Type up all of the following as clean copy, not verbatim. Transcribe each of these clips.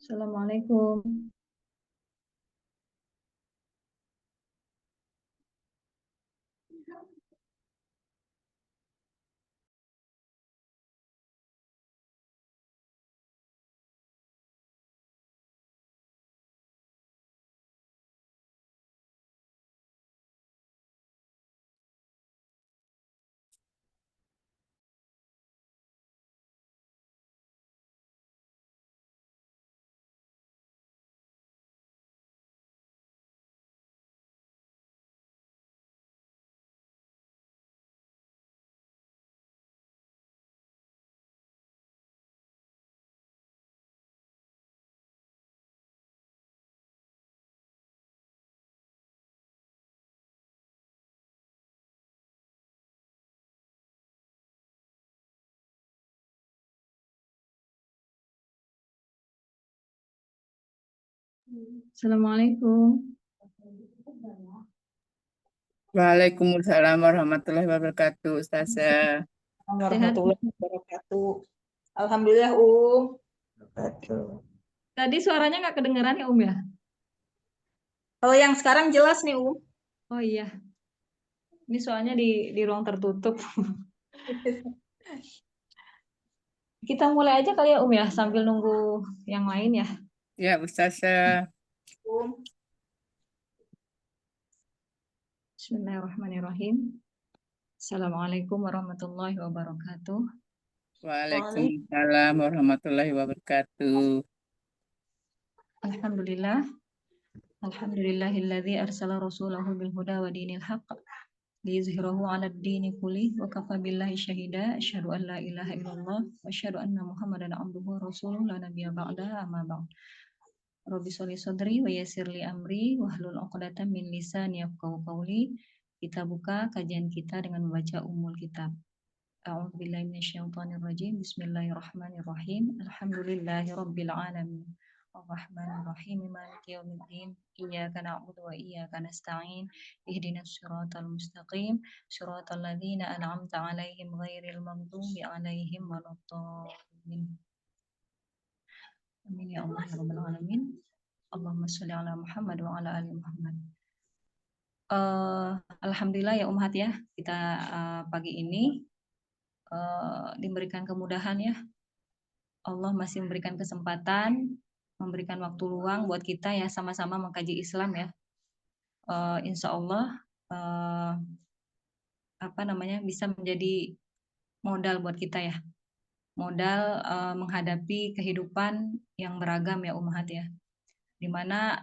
Assalamualaikum. Assalamualaikum. Waalaikumsalam warahmatullahi wabarakatuh, Ustazah. Sehat. Warahmatullahi wabarakatuh. Alhamdulillah, Betul. Tadi suaranya nggak kedengeran ya, ya? Kalau yang sekarang jelas nih, Oh iya. Ini soalnya di ruang tertutup. Kita mulai aja kali ya, ya, sambil nunggu yang lain ya. Ya, Ustazah. Bismillahirrahmanirrahim. Assalamualaikum warahmatullahi wabarakatuh. Waalaikumsalam warahmatullahi wabarakatuh. Alhamdulillah. Alhamdulillahilladzi arsala rasulahu bil huda wa dinil haqq liyuzhirahu 'alad dini kulli wa kafa billahi syahida asyhadu an la ilaha illallah wa asyhadu anna muhammadan abduhu wa rasuluhu la nabiyya ba'da amma ba'd. Rabbi sholli sadri wa yassir li amri wahlul 'uqdatam min lisani yafqahu qawli. Kita buka kajian kita dengan membaca Ummul Kitab. A'udzubillahi minasyaitonir rajim. Bismillahirrahmanirrahim. Alhamdulillahirabbil alamin. Ar-Rahmanir-Rahim. Maliki yaumiddin. Iyyaka na'budu wa iyyaka nasta'in. Ihdinas siratal mustaqim. Siratal ladzina an'amta 'alaihim ghairil maghdubi 'alaihim waladdallin. Amin ya Allah ya rabbal alamin. Allahumma sholli ala Muhammad wa ala ali Muhammad. Alhamdulillah ya Ummahat ya, kita pagi ini diberikan kemudahan ya. Allah masih memberikan kesempatan, memberikan waktu luang buat kita ya sama-sama mengkaji Islam ya. Insya Allah bisa menjadi modal buat kita ya. Modal menghadapi kehidupan yang beragam ya Ummahat ya. Dimana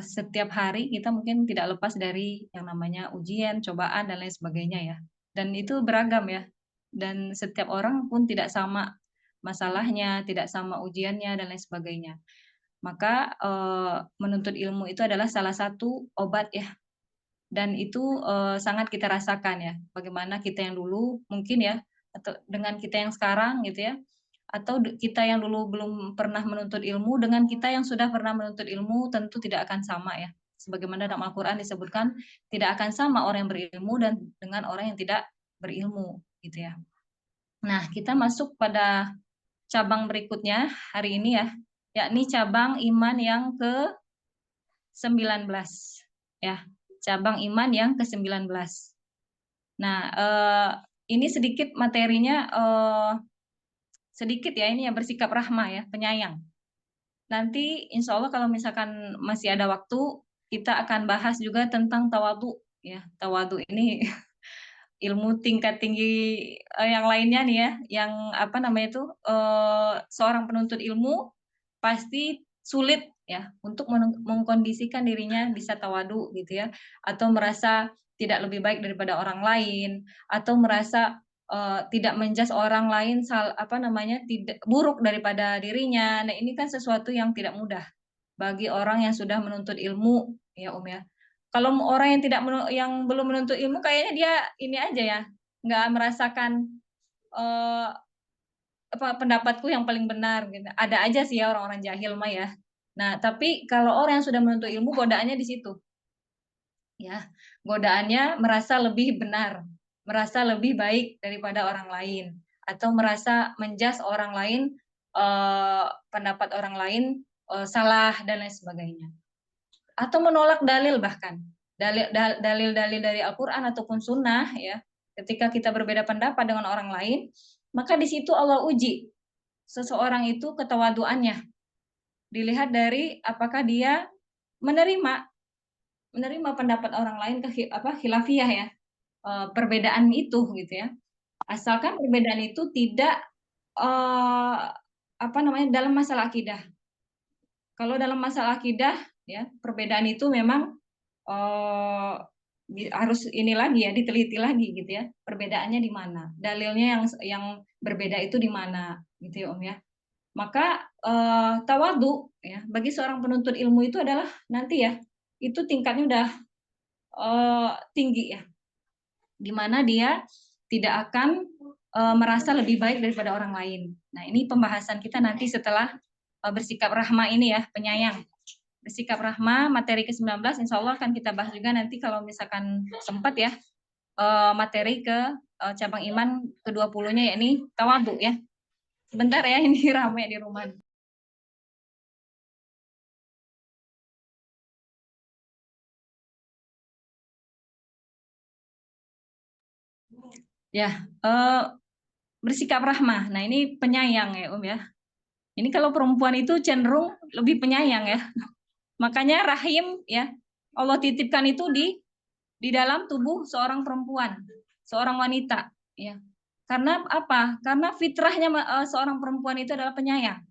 setiap hari kita mungkin tidak lepas dari yang namanya ujian, cobaan dan lain sebagainya ya. Dan itu beragam ya. Dan setiap orang pun tidak sama masalahnya, tidak sama ujiannya dan lain sebagainya. Maka menuntut ilmu itu adalah salah satu obat ya. Dan itu sangat kita rasakan ya. Bagaimana kita yang dulu mungkin ya, atau dengan kita yang sekarang gitu ya, atau kita yang dulu belum pernah menuntut ilmu dengan kita yang sudah pernah menuntut ilmu tentu tidak akan sama ya. Sebagaimana dalam Al-Qur'an disebutkan tidak akan sama orang yang berilmu dan dengan orang yang tidak berilmu gitu ya. Nah, kita masuk pada cabang berikutnya hari ini ya, yakni cabang iman yang ke-19 ya. Cabang iman yang ke-19. Nah, ini sedikit materinya sedikit ya, ini ya, bersikap rahmah ya, penyayang. Nanti insya Allah kalau misalkan masih ada waktu, kita akan bahas juga tentang tawadu ya. Tawadu ini ilmu tingkat tinggi yang lainnya nih ya, yang seorang penuntut ilmu pasti sulit ya untuk mengkondisikan dirinya bisa tawadu gitu ya, atau merasa tidak lebih baik daripada orang lain, atau merasa tidak menjudge orang lain tidak buruk daripada dirinya. Nah, ini kan sesuatu yang tidak mudah bagi orang yang sudah menuntut ilmu ya ya. Kalau orang yang yang belum menuntut ilmu kayaknya dia ini aja ya, nggak merasakan pendapatku yang paling benar gitu. Ada aja sih ya orang-orang jahil mah ya. Nah, tapi kalau orang yang sudah menuntut ilmu godaannya di situ. Ya, godaannya merasa lebih benar, merasa lebih baik daripada orang lain, atau merasa menjudge orang lain pendapat orang lain salah dan lain sebagainya, atau menolak dalil, bahkan dalil-dalil dari Al-Quran ataupun Sunnah ya. Ketika kita berbeda pendapat dengan orang lain, maka di situ Allah uji seseorang itu ketawaduannya, dilihat dari apakah dia menerima pendapat orang lain khilafiyah ya, perbedaan itu gitu ya, asalkan perbedaan itu tidak dalam masalah akidah. Kalau dalam masalah akidah ya, perbedaan itu memang harus ini lagi ya, diteliti lagi gitu ya, perbedaannya di mana, dalilnya yang berbeda itu di mana gitu ya Om ya. Maka tawadu ya bagi seorang penuntut ilmu itu adalah nanti ya, itu tingkatnya udah tinggi ya, di mana dia tidak akan merasa lebih baik daripada orang lain. Nah, ini pembahasan kita nanti setelah bersikap rahma ini ya, penyayang. Bersikap rahma materi ke-19 insya Allah akan kita bahas juga nanti kalau misalkan sempat ya, materi ke cabang iman ke-20-nya yakni tawadhu ya. Sebentar ya, ini ramai di rumah. Ya, bersikap rahmah. Nah, ini penyayang ya, ya. Ini kalau perempuan itu cenderung lebih penyayang ya. Makanya rahim ya, Allah titipkan itu di dalam tubuh seorang perempuan, seorang wanita ya. Karena apa? Karena fitrahnya seorang perempuan itu adalah penyayang.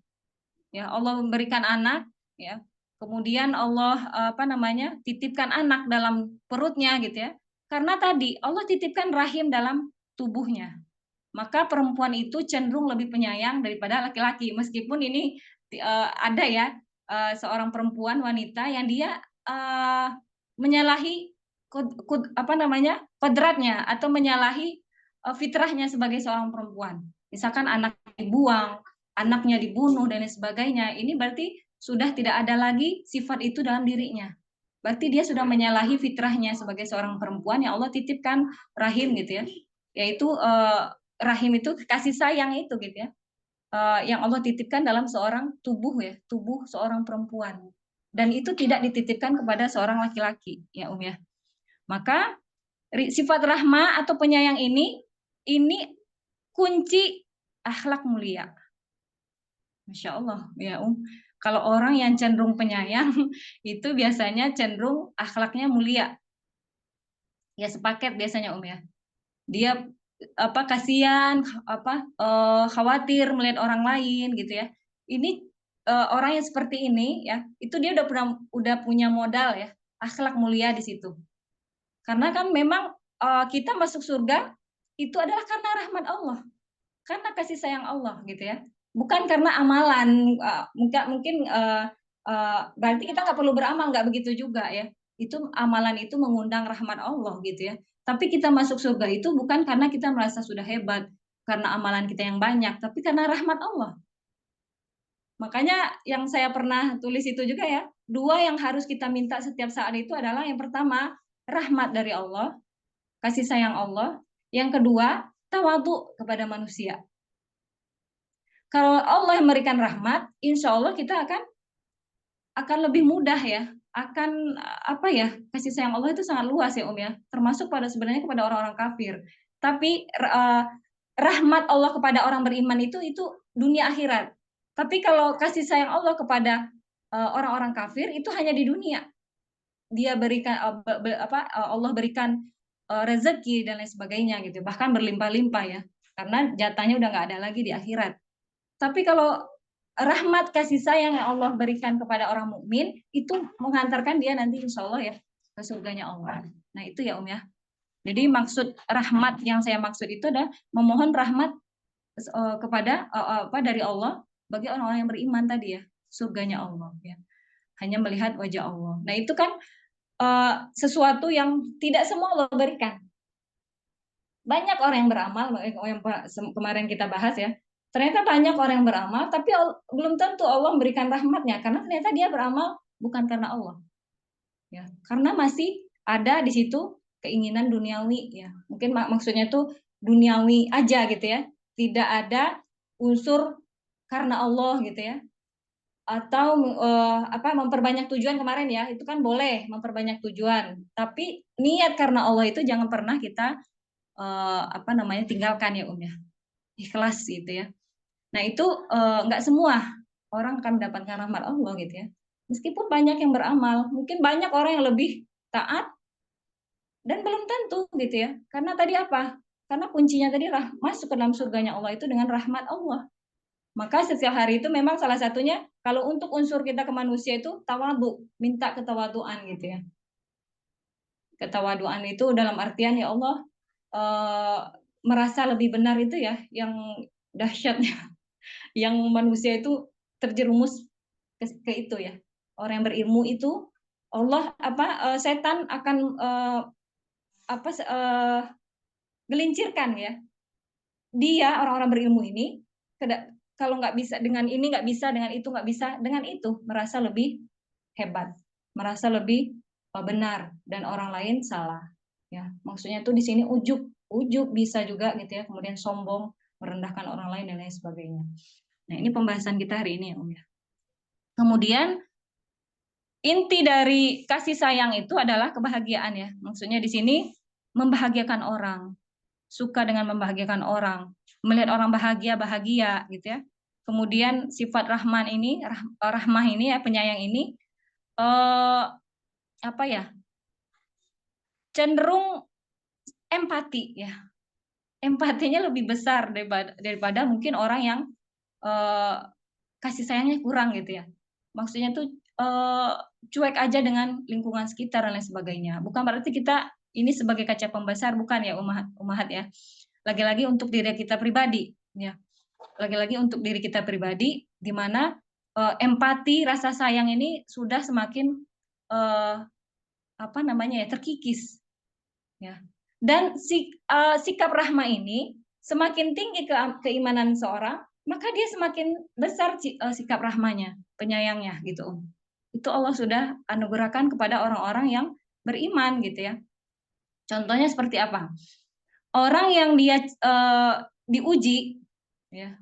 Ya, Allah memberikan anak ya. Kemudian Allah titipkan anak dalam perutnya gitu ya. Karena tadi Allah titipkan rahim dalam tubuhnya. Maka perempuan itu cenderung lebih penyayang daripada laki-laki, meskipun ini ada ya seorang perempuan wanita yang dia menyalahi kodratnya atau menyalahi fitrahnya sebagai seorang perempuan. Misalkan anak dibuang, anaknya dibunuh dan lain sebagainya. Ini berarti sudah tidak ada lagi sifat itu dalam dirinya. Berarti dia sudah menyalahi fitrahnya sebagai seorang perempuan yang Allah titipkan rahim gitu ya. Yaitu rahim itu kasih sayang itu gitu ya, yang Allah titipkan dalam seorang tubuh ya, tubuh seorang perempuan, dan itu tidak dititipkan kepada seorang laki-laki ya ya. Maka sifat rahmah atau penyayang ini kunci akhlak mulia. Masya Allah ya kalau orang yang cenderung penyayang itu biasanya cenderung akhlaknya mulia ya, sepaket biasanya ya. Dia kasihan khawatir melihat orang lain gitu ya. Ini orang yang seperti ini ya, itu dia udah punya modal ya, akhlak mulia di situ. Karena kan memang kita masuk surga itu adalah karena rahmat Allah, karena kasih sayang Allah gitu ya, bukan karena amalan. Mungkin berarti kita nggak perlu beramal, nggak begitu juga ya. Itu amalan itu mengundang rahmat Allah gitu ya. Tapi kita masuk surga itu bukan karena kita merasa sudah hebat, karena amalan kita yang banyak, tapi karena rahmat Allah. Makanya yang saya pernah tulis itu juga ya, 2 yang harus kita minta setiap saat itu adalah yang pertama, rahmat dari Allah, kasih sayang Allah. Yang kedua, tawadhu kepada manusia. Kalau Allah yang memberikan rahmat, insya Allah kita akan lebih mudah ya, akan kasih sayang Allah itu sangat luas ya ya, termasuk sebenarnya kepada orang-orang kafir. Tapi rahmat Allah kepada orang beriman itu dunia akhirat. Tapi kalau kasih sayang Allah kepada orang-orang kafir itu hanya di dunia. Dia berikan Allah berikan rezeki dan lain sebagainya gitu, bahkan berlimpah-limpah ya, karena jatahnya udah nggak ada lagi di akhirat. Tapi kalau rahmat kasih sayang yang Allah berikan kepada orang mukmin itu menghantarkan dia nanti insya Allah ya ke surganya Allah. Nah itu ya ya. Jadi maksud rahmat yang saya maksud itu adalah memohon rahmat kepada dari Allah bagi orang-orang yang beriman tadi ya, surganya Allah ya. Hanya melihat wajah Allah. Nah itu kan sesuatu yang tidak semua Allah berikan. Banyak orang yang beramal, yang kemarin kita bahas ya. Ternyata banyak orang yang beramal, tapi belum tentu Allah memberikan rahmatnya, karena ternyata dia beramal bukan karena Allah, ya, karena masih ada di situ keinginan duniawi, ya. Mungkin maksudnya tuh duniawi aja gitu ya, tidak ada unsur karena Allah gitu ya, atau memperbanyak tujuan kemarin ya, itu kan boleh memperbanyak tujuan, tapi niat karena Allah itu jangan pernah kita tinggalkan ya ya, ikhlas gitu ya. Nah itu nggak semua orang akan mendapatkan rahmat Allah gitu ya. Meskipun banyak yang beramal, mungkin banyak orang yang lebih taat dan belum tentu gitu ya. Karena tadi apa? Karena kuncinya tadi masuk ke dalam surganya Allah itu dengan rahmat Allah. Maka setiap hari itu memang salah satunya kalau untuk unsur kita ke manusia itu tawadu, minta ketawaduan gitu ya. Ketawaduan itu dalam artian ya Allah merasa lebih benar itu ya, yang dahsyatnya, yang manusia itu terjerumus ke itu ya. Orang yang berilmu itu Allah setan akan gelincirkan ya. Dia orang-orang berilmu ini kalau nggak bisa dengan ini, nggak bisa dengan itu, nggak bisa dengan itu, merasa lebih hebat, merasa lebih benar dan orang lain salah. Ya, maksudnya tuh di sini ujub bisa juga gitu ya, kemudian sombong, merendahkan orang lain dan lain sebagainya. Nah, ini pembahasan kita hari ini ya, ya. Kemudian inti dari kasih sayang itu adalah kebahagiaan ya. Maksudnya di sini membahagiakan orang, suka dengan membahagiakan orang, melihat orang bahagia gitu ya. Kemudian sifat rahmah ini ya, penyayang ini cenderung empati ya. Empatinya lebih besar daripada mungkin orang yang kasih sayangnya kurang gitu ya. Maksudnya tuh cuek aja dengan lingkungan sekitar dan lain sebagainya. Bukan berarti kita ini sebagai kaca pembesar, bukan ya umahat ya. Lagi-lagi untuk diri kita pribadi ya. Lagi-lagi untuk diri kita pribadi, di mana empati, rasa sayang ini sudah semakin terkikis ya. Dan sikap rahmah ini semakin tinggi keimanan seorang, maka dia semakin besar sikap rahmanya, penyayangnya gitu. Itu Allah sudah anugerahkan kepada orang-orang yang beriman gitu ya. Contohnya seperti apa? Orang yang dia diuji ya.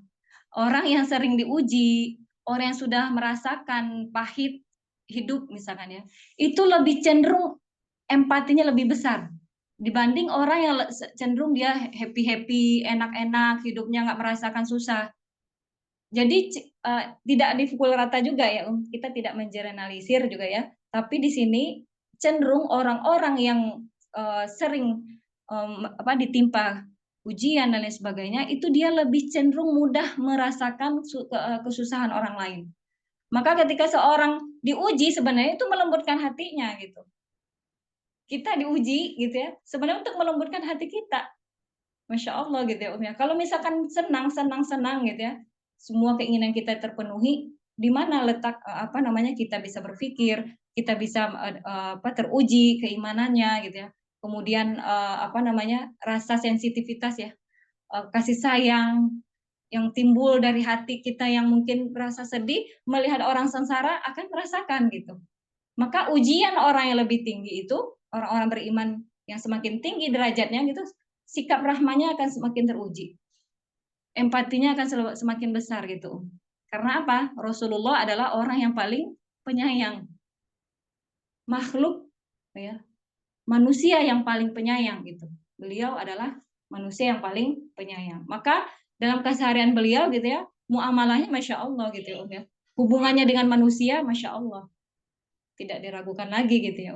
Orang yang sering diuji, orang yang sudah merasakan pahit hidup misalkan ya, itu lebih cenderung empatinya lebih besar dibanding orang yang cenderung dia happy-happy, enak-enak, hidupnya nggak merasakan susah. Jadi tidak dipukul rata juga ya, kita tidak mengeneralisir juga ya. Tapi di sini cenderung orang-orang yang sering ditimpa ujian dan lain sebagainya, itu dia lebih cenderung mudah merasakan kesusahan orang lain. Maka ketika seorang diuji sebenarnya itu melembutkan hatinya gitu. Kita diuji gitu ya, sebenarnya untuk melembutkan hati kita. Masya Allah gitu ya Om ya. Kalau misalkan senang gitu ya, semua keinginan kita terpenuhi, di mana letak kita bisa berpikir, kita bisa teruji keimanannya gitu ya. Kemudian rasa sensitivitas ya, kasih sayang yang timbul dari hati kita yang mungkin merasa sedih, melihat orang sengsara akan merasakan gitu. Maka ujian orang yang lebih tinggi itu, orang-orang beriman yang semakin tinggi derajatnya gitu, sikap rahmanya akan semakin teruji. Empatinya akan semakin besar gitu. Karena apa? Rasulullah adalah orang yang paling penyayang. Makhluk ya, manusia yang paling penyayang gitu. Beliau adalah manusia yang paling penyayang. Maka dalam keseharian beliau gitu ya, muamalahnya Masya Allah gitu ya. Hubungannya dengan manusia Masya Allah. Tidak diragukan lagi gitu ya.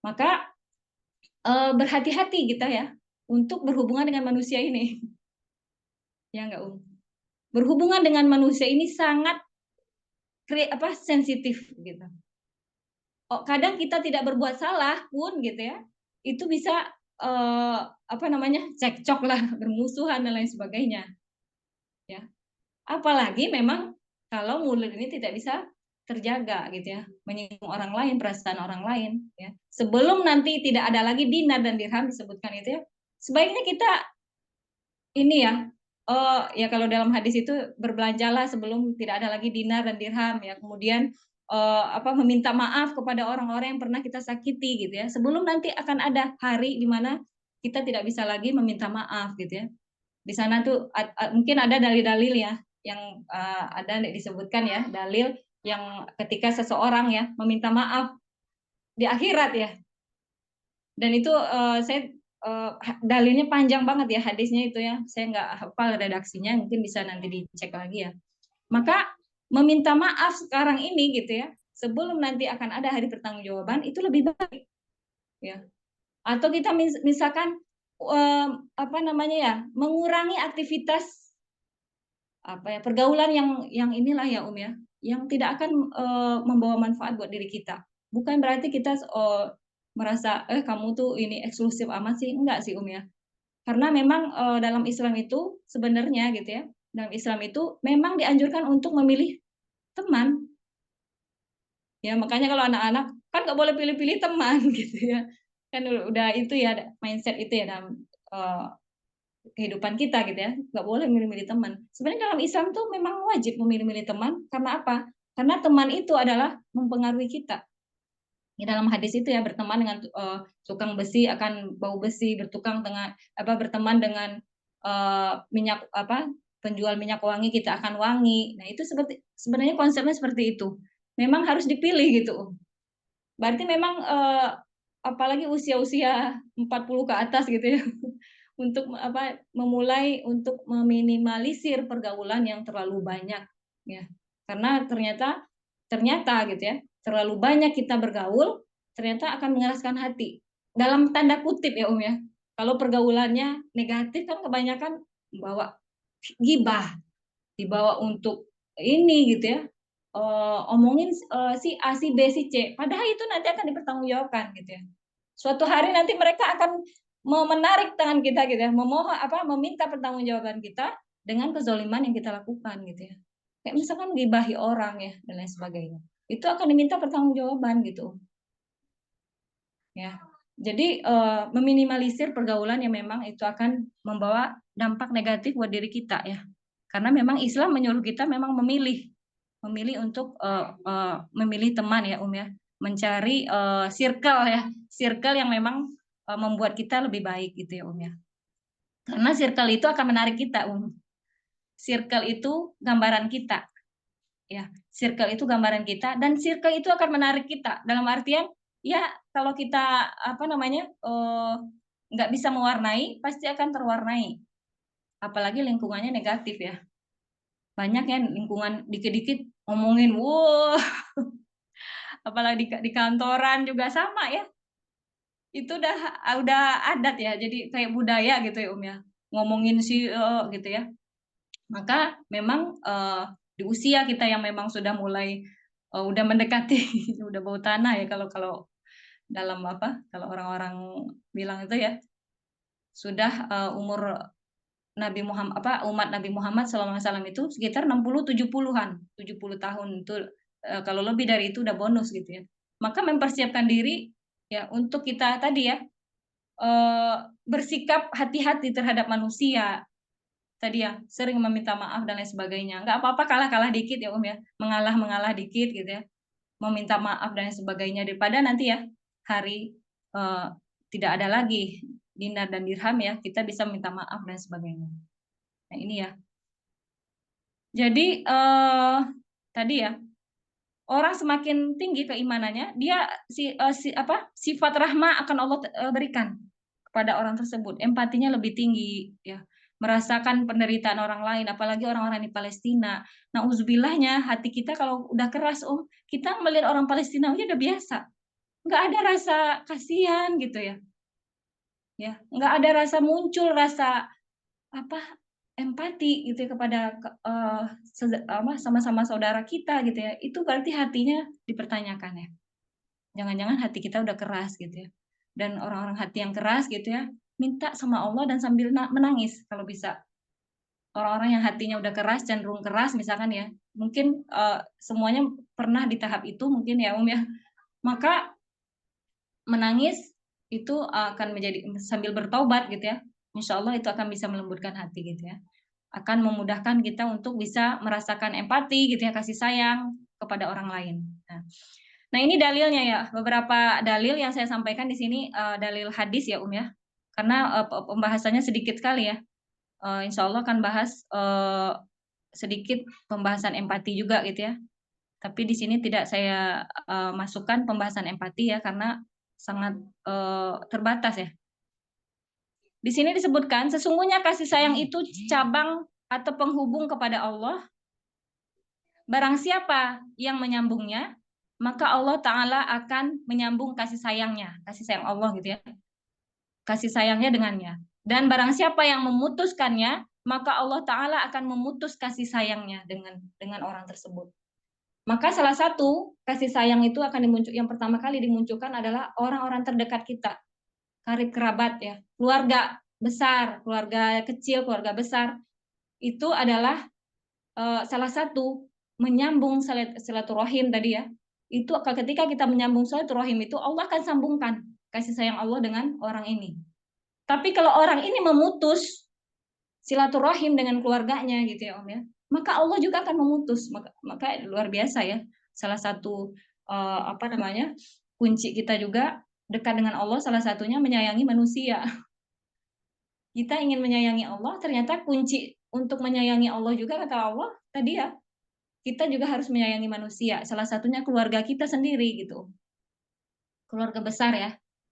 Maka berhati-hati kita ya untuk berhubungan dengan manusia ini. Ya enggak, berhubungan dengan manusia ini sangat sensitif gitu. Kadang kita tidak berbuat salah pun gitu ya, itu bisa cekcok lah, bermusuhan dan lain sebagainya. Ya. Apalagi memang kalau mulut ini tidak bisa terjaga gitu ya, menyinggung orang lain, perasaan orang lain ya. Sebelum nanti tidak ada lagi dinar dan dirham disebutkan itu ya, sebaiknya kita ini ya, ya kalau dalam hadis itu berbelanjalah sebelum tidak ada lagi dinar dan dirham ya. Kemudian meminta maaf kepada orang-orang yang pernah kita sakiti gitu ya. Sebelum nanti akan ada hari di mana kita tidak bisa lagi meminta maaf gitu ya. Di sana tuh mungkin ada dalil-dalil ya. yang ada disebutkan ya, dalil yang ketika seseorang ya meminta maaf di akhirat ya. Dan itu saya dalilnya panjang banget ya hadisnya itu ya. Saya nggak hafal redaksinya, mungkin bisa nanti dicek lagi ya. Maka meminta maaf sekarang ini gitu ya, sebelum nanti akan ada hari pertanggungjawaban itu lebih baik ya. Atau kita misalkan apa namanya ya, mengurangi aktivitas apa ya, pergaulan yang inilah ya ya, yang tidak akan membawa manfaat buat diri kita. Bukan berarti kita merasa kamu tuh ini eksklusif amat sih, enggak sih ya. Karena memang dalam Islam itu sebenarnya gitu ya, dalam Islam itu memang dianjurkan untuk memilih teman. Ya makanya kalau anak-anak kan nggak boleh pilih-pilih teman gitu ya. Kan udah itu ya mindset itu ya dalam kehidupan kita gitu ya, nggak boleh milih-milih teman. Sebenarnya dalam Islam tuh memang wajib memilih-milih teman, karena apa? Karena teman itu adalah mempengaruhi kita. Di dalam hadis itu ya, berteman dengan tukang besi akan bau besi, berteman dengan minyak apa, penjual minyak wangi kita akan wangi. Nah itu sebenarnya konsepnya seperti itu. Memang harus dipilih gitu. Berarti memang apalagi usia-usia 40 ke atas gitu ya, untuk memulai untuk meminimalisir pergaulan yang terlalu banyak ya. Karena ternyata gitu ya, terlalu banyak kita bergaul ternyata akan mengeraskan hati. Dalam tanda kutip ya ya. Kalau pergaulannya negatif kan kebanyakan membawa gibah, dibawa untuk ini gitu ya. Omongin si A, si B, si C, padahal itu nanti akan dipertanggungjawabkan gitu ya. Suatu hari nanti mereka akan menarik tangan kita gitu ya, meminta pertanggungjawaban kita dengan kezoliman yang kita lakukan gitu ya. Kayak misalkan gibahi orang ya dan lain sebagainya. Itu akan diminta pertanggungjawaban gitu. Ya. Jadi meminimalisir pergaulan yang memang itu akan membawa dampak negatif buat diri kita ya. Karena memang Islam menyuruh kita memang memilih untuk memilih teman ya ya, mencari circle yang memang membuat kita lebih baik gitu ya ya. Karena circle itu akan menarik kita Circle itu gambaran kita ya. Circle itu gambaran kita dan circle itu akan menarik kita dalam artian ya, kalau kita nggak bisa mewarnai pasti akan terwarnai, apalagi lingkungannya negatif ya. Banyak ya lingkungan dikit-dikit ngomongin, wow, apalagi di kantoran juga sama ya. Itu udah adat ya, jadi kayak budaya gitu ya ya, ngomongin CEO gitu ya. Maka memang di usia kita yang memang sudah mulai udah mendekati udah bau tanah ya, kalau dalam kalau orang-orang bilang itu ya, sudah umur umat Nabi Muhammad SAW itu sekitar 60-70-an, 70 tahun itu, kalau lebih dari itu udah bonus gitu ya. Maka mempersiapkan diri ya untuk kita tadi ya, bersikap hati-hati terhadap manusia tadi ya, sering meminta maaf dan lain sebagainya. Nggak apa-apa kalah dikit ya ya, mengalah dikit gitu ya, meminta maaf dan lain sebagainya, daripada nanti ya hari tidak ada lagi dinar dan dirham ya, kita bisa minta maaf dan sebagainya. Nah ini ya. Jadi tadi ya, orang semakin tinggi keimanannya, dia sifat rahmah akan Allah berikan kepada orang tersebut. Empatinya lebih tinggi ya. Merasakan penderitaan orang lain, apalagi orang-orang di Palestina. Naudzubillahnya, hati kita kalau udah keras, kita melihat orang Palestina aja udah biasa. Nggak ada rasa kasihan gitu ya. Ya, nggak ada muncul rasa empati gitu ya kepada sama-sama saudara kita gitu ya. Itu berarti hatinya dipertanyakan ya. Jangan-jangan hati kita udah keras gitu ya. Dan orang-orang hati yang keras gitu ya, minta sama Allah dan sambil menangis kalau bisa. Orang-orang yang hatinya udah keras, cenderung keras misalkan ya, mungkin semuanya pernah di tahap itu mungkin ya ya. Maka menangis itu akan menjadi sambil bertobat gitu ya. Insya Allah itu akan bisa melembutkan hati gitu ya. Akan memudahkan kita untuk bisa merasakan empati gitu ya, kasih sayang kepada orang lain. Nah ini dalilnya ya, beberapa dalil yang saya sampaikan di sini dalil hadis ya ya. Karena pembahasannya sedikit sekali ya. Insya Allah akan bahas sedikit pembahasan empati juga gitu ya. Tapi di sini tidak saya masukkan pembahasan empati ya, karena sangat terbatas ya. Di sini disebutkan, sesungguhnya kasih sayang itu cabang atau penghubung kepada Allah. Barang siapa yang menyambungnya, maka Allah Ta'ala akan menyambung kasih sayangnya. Kasih sayang Allah gitu ya. Kasih sayangnya dengannya. Dan barang siapa yang memutuskannya, maka Allah Ta'ala akan memutus kasih sayangnya dengan orang tersebut. Maka salah satu kasih sayang itu akan yang pertama kali dimunculkan adalah orang-orang terdekat kita, karib kerabat ya, keluarga besar, keluarga kecil, keluarga besar, itu adalah salah satu menyambung silaturahim tadi ya. Itu ketika kita menyambung silaturahim itu Allah akan sambungkan kasih sayang Allah dengan orang ini. Tapi kalau orang ini memutus silaturahim dengan keluarganya gitu ya Om ya, maka Allah juga akan memutus. Maka luar biasa ya. Salah satu kunci kita juga dekat dengan Allah, salah satunya menyayangi manusia. Kita ingin menyayangi Allah, ternyata kunci untuk menyayangi Allah juga kata Allah tadi ya, kita juga harus menyayangi manusia. Salah satunya keluarga kita sendiri gitu. Keluarga besar ya.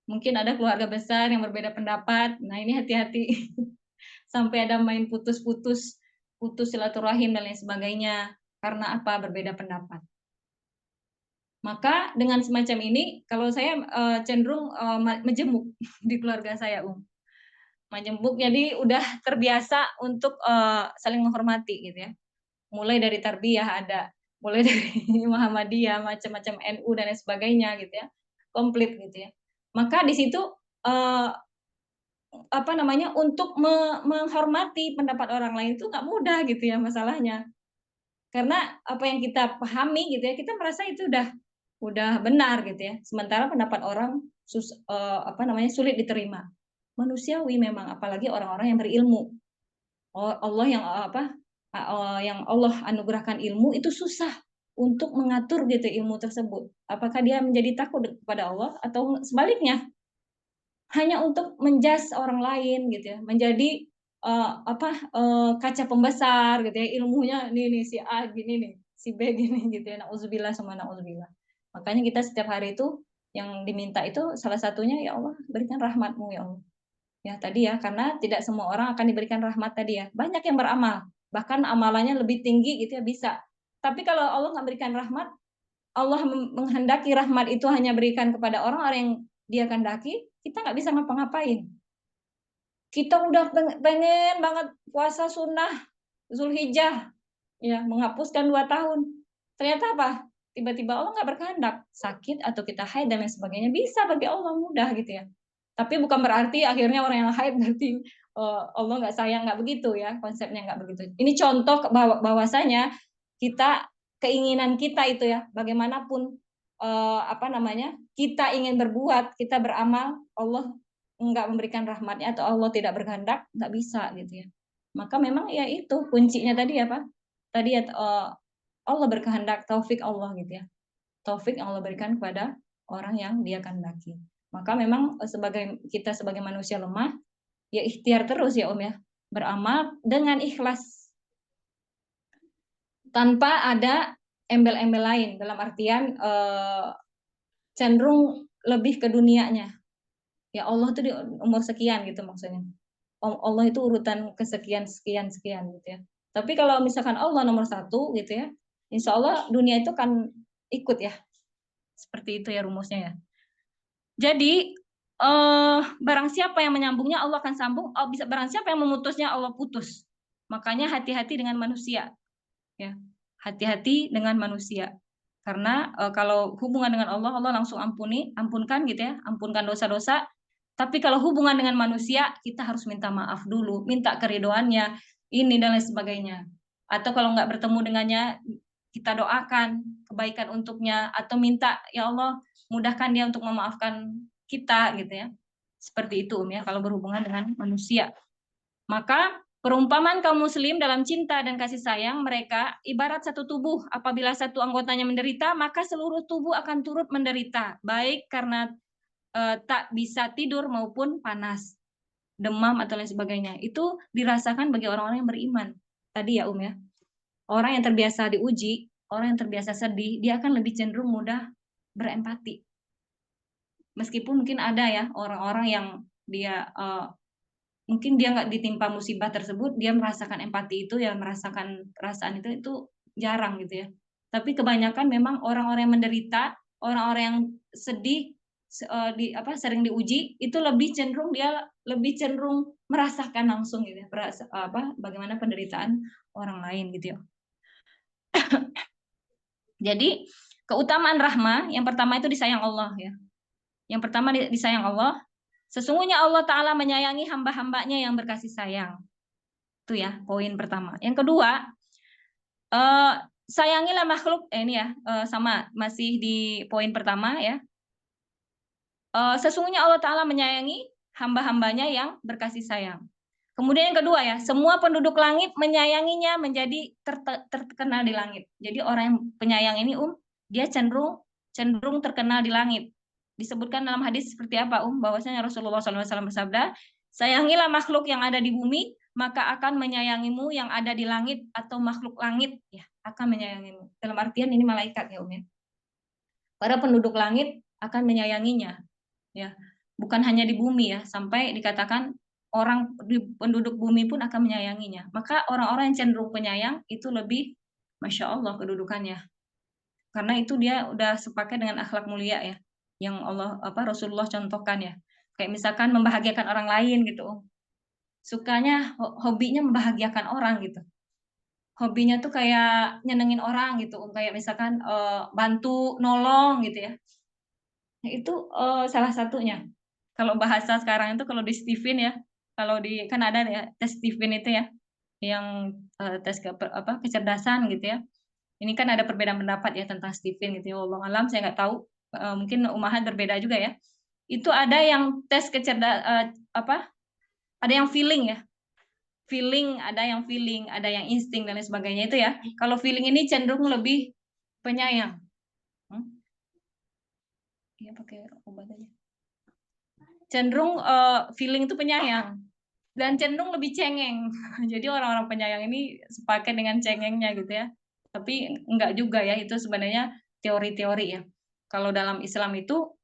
Mungkin ada keluarga besar yang berbeda pendapat. Nah, ini hati-hati. Sampai ada main putus silaturahim dan lain sebagainya. Karena apa? Berbeda pendapat. Maka dengan semacam ini, kalau saya cenderung menjemuk di keluarga saya, Majemuk, jadi udah terbiasa untuk saling menghormati gitu ya. Mulai dari tarbiyah ada, mulai dari Muhammadiyah, macam-macam NU dan lain sebagainya gitu ya. Komplit gitu ya. Maka di situ untuk menghormati pendapat orang lain itu nggak mudah gitu ya masalahnya. Karena apa yang kita pahami gitu ya, kita merasa itu udah benar gitu ya. Sementara pendapat orang sulit diterima. Manusiawi memang, apalagi orang-orang yang berilmu. Allah yang Allah anugerahkan ilmu itu susah untuk mengatur gitu ilmu tersebut. Apakah dia menjadi takut kepada Allah atau sebaliknya hanya untuk menjas orang lain gitu ya, menjadi kaca pembesar gitu ya, ilmunya nih si A gini nih, si B gini gitu ya. Nauzubillah sama nauzubillah. Makanya kita setiap hari itu yang diminta itu salah satunya, ya Allah berikan rahmat-Mu ya Allah. Ya tadi ya, karena tidak semua orang akan diberikan rahmat tadi ya. Banyak yang beramal, bahkan amalannya lebih tinggi gitu ya bisa. Tapi kalau Allah nggak berikan rahmat, Allah menghendaki rahmat itu hanya berikan kepada orang-orang yang Dia kehendaki, kita nggak bisa ngapa-ngapain. Kita udah pengen banget puasa sunnah Zulhijjah, ya menghapuskan 2 tahun. Ternyata apa? Tiba-tiba Allah nggak berkehendak, sakit atau kita haid dan lain sebagainya, bisa bagi Allah mudah gitu ya. Tapi bukan berarti akhirnya orang yang haid berarti Allah nggak sayang, nggak begitu ya, konsepnya nggak begitu. Ini contoh bahwasanya keinginan kita itu ya, bagaimanapun kita ingin berbuat, kita beramal, Allah nggak memberikan rahmatnya atau Allah tidak berkehendak, nggak bisa gitu ya. Maka memang ya itu kuncinya tadi ya Pak. Tadi ya Allah berkehendak, taufik Allah gitu ya. Taufik yang Allah berikan kepada orang yang Dia kehendaki. Maka memang kita sebagai manusia lemah, ya ikhtiar terus ya Om ya, beramal dengan ikhlas tanpa ada embel-embel lain, dalam artian cenderung lebih ke dunianya. Ya Allah tuh di umur sekian gitu maksudnya. Allah itu urutan kesekian sekian sekian gitu ya. Tapi kalau misalkan Allah nomor 1 gitu ya, insya Allah dunia itu kan ikut ya. Seperti itu ya rumusnya ya. Jadi barang siapa yang menyambungnya Allah akan sambung, barang siapa yang memutusnya Allah putus. Makanya hati-hati dengan manusia. Ya. Hati-hati dengan manusia. Karena kalau hubungan dengan Allah, Allah langsung ampunkan gitu ya, ampunkan dosa-dosa. Tapi kalau hubungan dengan manusia, kita harus minta maaf dulu, minta keridoannya, ini dan lain sebagainya. Atau kalau nggak bertemu dengannya, kita doakan kebaikan untuknya, atau minta, ya Allah, mudahkan dia untuk memaafkan kita gitu ya. Seperti itu ya kalau berhubungan dengan manusia. Maka perumpamaan kaum muslim dalam cinta dan kasih sayang mereka ibarat satu tubuh. Apabila satu anggotanya menderita, maka seluruh tubuh akan turut menderita, baik karena tak bisa tidur maupun panas, demam atau lain sebagainya. Itu dirasakan bagi orang-orang yang beriman. Tadi ya ya. orang yang terbiasa diuji, orang yang terbiasa sedih, dia akan lebih cenderung mudah berempati. Meskipun mungkin ada ya orang-orang yang dia mungkin dia nggak ditimpa musibah tersebut, dia merasakan empati itu, ya merasakan perasaan itu jarang gitu ya. Tapi kebanyakan memang orang-orang yang menderita, orang-orang yang sedih, sering diuji, itu lebih cenderung merasakan langsung gitu ya, bagaimana penderitaan orang lain gitu ya. Jadi keutamaan rahmah yang pertama itu disayang Allah ya. Yang pertama disayang Allah. Sesungguhnya Allah Ta'ala menyayangi hamba-hambanya yang berkasih sayang. Itu ya, poin pertama. Yang kedua, sayangilah makhluk, ini ya, sama, masih di poin pertama ya. Sesungguhnya Allah Ta'ala menyayangi hamba-hambanya yang berkasih sayang. Kemudian yang kedua ya, semua penduduk langit menyayanginya menjadi terkenal di langit. Jadi orang yang penyayang ini, dia cenderung terkenal di langit. Disebutkan dalam hadis seperti apa, bahwasanya Rasulullah SAW bersabda, sayangilah makhluk yang ada di bumi, maka akan menyayangimu yang ada di langit, atau makhluk langit ya akan menyayangimu. Dalam artian ini malaikat ya ya. Para penduduk langit akan menyayanginya ya. Bukan hanya di bumi ya, sampai dikatakan orang penduduk bumi pun akan menyayanginya. Maka orang-orang yang cenderung penyayang itu lebih, Masya Allah kedudukannya. Karena itu dia udah sepaket dengan akhlak mulia ya, yang Rasulullah contohkan ya. Kayak misalkan membahagiakan orang lain gitu. Sukanya, hobinya membahagiakan orang gitu. Hobinya tuh kayak nyenengin orang gitu. Kayak misalkan bantu, nolong gitu ya. Nah, itu salah satunya. Kalau bahasa sekarang itu, kalau di Stephen ya, kalau kan ada ya tes Stephen itu ya, yang tes kecerdasan gitu ya. Ini kan ada perbedaan pendapat ya tentang Stephen gitu ya. Wallahu alam, saya nggak tahu. Mungkin Ummahat berbeda juga ya. Itu ada yang tes ada yang feeling ya. Ada yang insting dan lain sebagainya itu ya. Kalau feeling ini cenderung lebih penyayang. Iya, pakai obat aja. Cenderung feeling itu penyayang dan cenderung lebih cengeng. Jadi orang-orang penyayang ini sepaket dengan cengengnya gitu ya. Tapi enggak juga ya, itu sebenarnya teori-teori ya. Kalau dalam Islam itu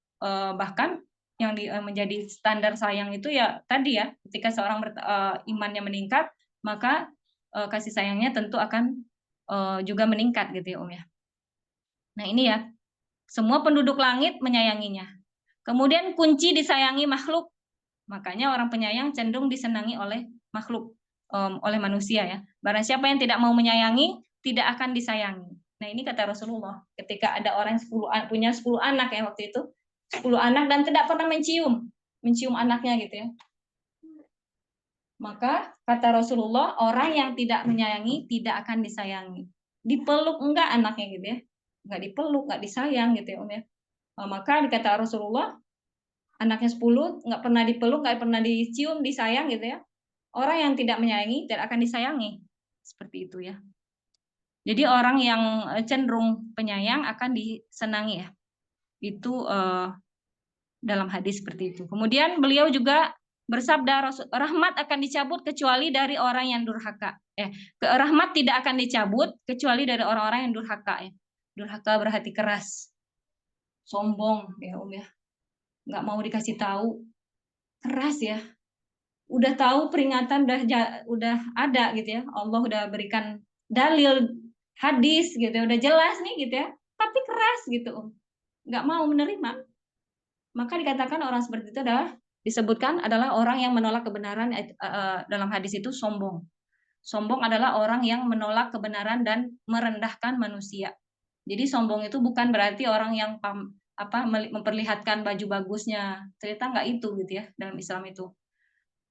bahkan yang menjadi standar sayang itu ya tadi ya, ketika seorang imannya meningkat, maka kasih sayangnya tentu akan juga meningkat gitu ya ya. Nah ini ya, semua penduduk langit menyayanginya. Kemudian kunci disayangi makhluk. Makanya orang penyayang cenderung disenangi oleh makhluk, oleh manusia ya. Barang siapa yang tidak mau menyayangi, tidak akan disayangi. Nah ini kata Rasulullah, ketika ada orang yang punya 10 anak ya waktu itu, 10 anak dan tidak pernah mencium anaknya gitu ya. Maka kata Rasulullah, orang yang tidak menyayangi tidak akan disayangi. Dipeluk enggak anaknya gitu ya. Enggak dipeluk, enggak disayang gitu ya ya. Maka dikata Rasulullah, anaknya 10 nggak pernah dipeluk, nggak pernah dicium, disayang gitu ya. Orang yang tidak menyayangi tidak akan disayangi. Seperti itu ya. Jadi orang yang cenderung penyayang akan disenangi ya. Itu dalam hadis seperti itu. Kemudian beliau juga bersabda, rahmat akan dicabut kecuali dari orang yang durhaka. Rahmat tidak akan dicabut kecuali dari orang-orang yang durhaka ya. Durhaka berhati keras, sombong ya ya. Nggak mau dikasih tahu, keras ya. Udah tahu peringatan udah ada gitu ya. Allah udah berikan dalil hadis gitu, udah jelas nih gitu ya. Tapi keras gitu, nggak mau menerima. Maka dikatakan orang seperti itu disebutkan adalah orang yang menolak kebenaran. Dalam hadis itu sombong. Sombong adalah orang yang menolak kebenaran dan merendahkan manusia. Jadi sombong itu bukan berarti orang yang memperlihatkan baju bagusnya. Ternyata nggak itu gitu ya dalam Islam itu.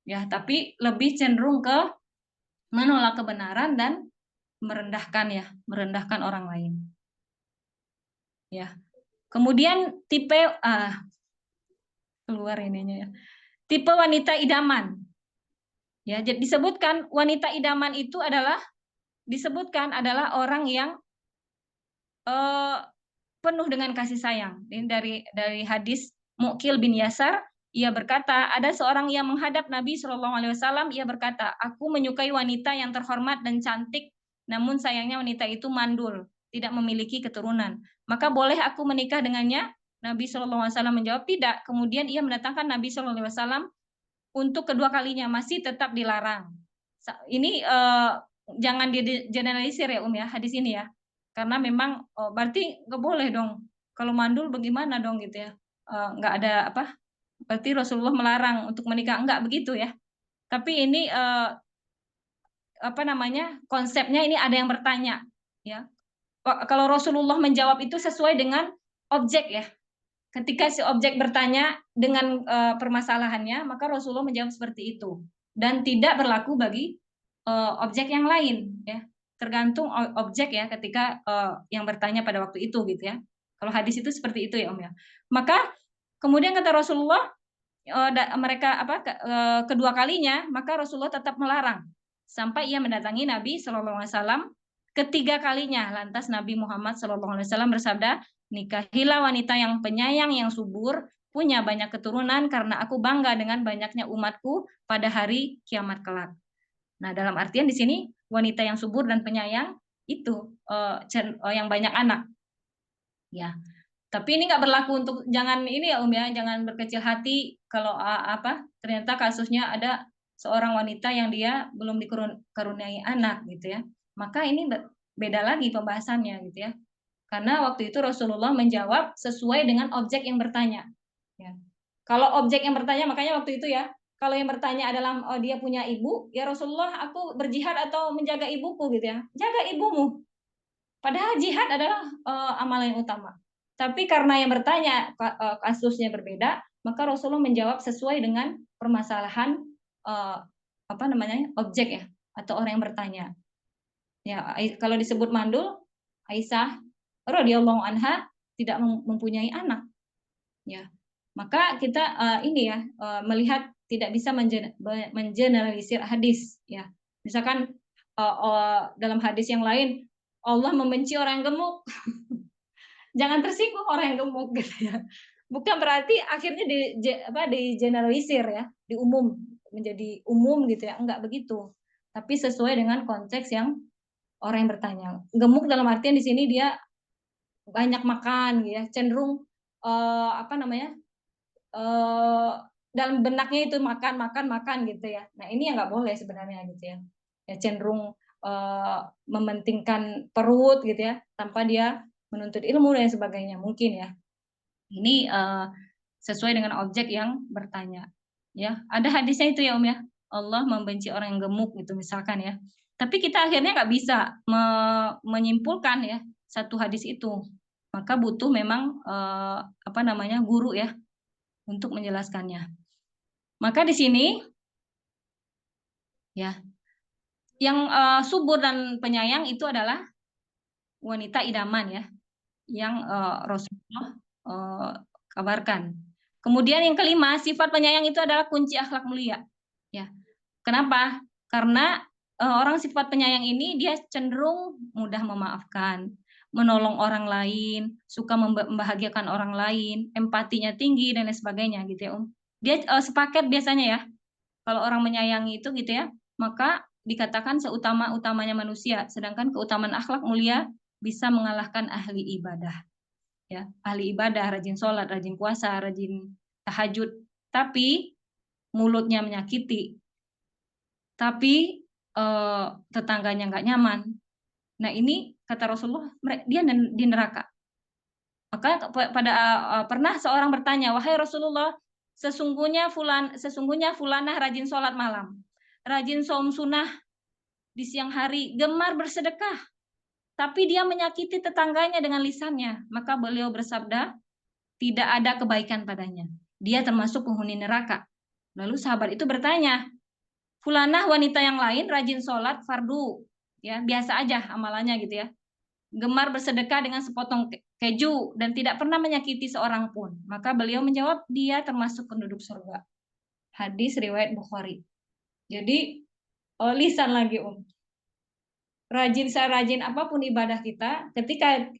Ya, tapi lebih cenderung ke menolak kebenaran dan merendahkan orang lain. Ya. Kemudian tipe keluar ininya ya. Tipe wanita idaman. Ya, disebutkan wanita idaman itu adalah orang yang penuh dengan kasih sayang. Ini dari hadis Muqil bin Yasar, ia berkata, ada seorang yang menghadap Nabi SAW, ia berkata, aku menyukai wanita yang terhormat dan cantik namun sayangnya wanita itu mandul, tidak memiliki keturunan. Maka boleh aku menikah dengannya? Nabi SAW menjawab tidak. Kemudian ia mendatangkan Nabi SAW untuk kedua kalinya, masih tetap dilarang. Ini jangan generalisir ya ya, hadis ini ya. Karena memang berarti nggak boleh dong. Kalau mandul bagaimana dong gitu ya. Nggak ada apa, berarti Rasulullah melarang untuk menikah. Enggak begitu ya. Tapi ini apa namanya, konsepnya ini ada yang bertanya ya. Kalau Rasulullah menjawab itu sesuai dengan objek ya. Ketika si objek bertanya dengan permasalahannya, maka Rasulullah menjawab seperti itu dan tidak berlaku bagi objek yang lain ya. Tergantung objek ya ketika yang bertanya pada waktu itu gitu ya. Kalau hadis itu seperti itu ya Om ya. Maka kemudian kata Rasulullah mereka kedua kalinya, maka Rasulullah tetap melarang sampai ia mendatangi Nabi SAW ketiga kalinya. Lantas Nabi Muhammad SAW bersabda, nikahilah wanita yang penyayang, yang subur, punya banyak keturunan, karena aku bangga dengan banyaknya umatku pada hari kiamat kelak. Nah, dalam artian di sini wanita yang subur dan penyayang itu yang banyak anak. Ya. Tapi ini nggak berlaku untuk, jangan ini ya Om ya, jangan berkecil hati kalau ternyata kasusnya ada seorang wanita yang dia belum dikaruniai anak gitu ya. Maka ini beda lagi pembahasannya gitu ya. Karena waktu itu Rasulullah menjawab sesuai dengan objek yang bertanya. Ya. Kalau objek yang bertanya, makanya waktu itu ya, kalau yang bertanya adalah dia punya ibu, ya Rasulullah, aku berjihad atau menjaga ibuku gitu ya. Jaga ibumu. Padahal jihad adalah amalan yang utama. Tapi karena yang bertanya kasusnya berbeda, maka Rasulullah menjawab sesuai dengan permasalahan objek ya, atau orang yang bertanya. Ya, kalau disebut mandul, Aisyah radhiyallahu anha tidak mempunyai anak. Ya, maka kita ini ya melihat tidak bisa mengeneralisir hadis. Ya, misalkan dalam hadis yang lain Allah membenci orang yang gemuk. Jangan tersinggung orang yang gemuk gitu ya. Bukan berarti akhirnya digeneralisir ya, diumum menjadi umum gitu ya. Enggak begitu. Tapi sesuai dengan konteks yang orang yang bertanya. Gemuk dalam artian di sini dia banyak makan gitu ya, cenderung dalam benaknya itu makan gitu ya. Nah, ini yang nggak boleh sebenarnya gitu ya. Ya cenderung mementingkan perut gitu ya, tanpa dia menuntut ilmu dan sebagainya mungkin ya. Ini sesuai dengan objek yang bertanya. Ya, ada hadisnya itu ya Om ya. Allah membenci orang yang gemuk gitu misalkan ya. Tapi kita akhirnya nggak bisa menyimpulkan ya satu hadis itu. Maka butuh memang guru ya untuk menjelaskannya. Maka di sini ya, yang subur dan penyayang itu adalah wanita idaman ya, yang Rasulullah kabarkan. Kemudian yang kelima, sifat penyayang itu adalah kunci akhlak mulia. Ya, kenapa? Karena orang sifat penyayang ini dia cenderung mudah memaafkan, menolong orang lain, suka membahagiakan orang lain, empatinya tinggi dan lain sebagainya gitu ya Dia sepaket biasanya ya. Kalau orang menyayangi itu gitu ya, maka dikatakan seutama-utamanya manusia, sedangkan keutamaan akhlak mulia bisa mengalahkan ahli ibadah. Ya, ahli ibadah, rajin sholat, rajin puasa, rajin tahajud, tapi mulutnya menyakiti, tapi tetangganya nggak nyaman. Nah, ini kata Rasulullah, dia di neraka. Maka pernah seorang bertanya, wahai Rasulullah, sesungguhnya fulanah rajin sholat malam, rajin saum sunnah di siang hari, gemar bersedekah, tapi dia menyakiti tetangganya dengan lisannya. Maka beliau bersabda, tidak ada kebaikan padanya. Dia termasuk penghuni neraka. Lalu sahabat itu bertanya, fulanah wanita yang lain rajin sholat fardu, ya biasa aja amalannya gitu ya. Gemar bersedekah dengan sepotong keju dan tidak pernah menyakiti seorang pun. Maka beliau menjawab, dia termasuk penduduk surga. Hadis riwayat Bukhari. Jadi lisan lagi rajin apapun ibadah kita, ketika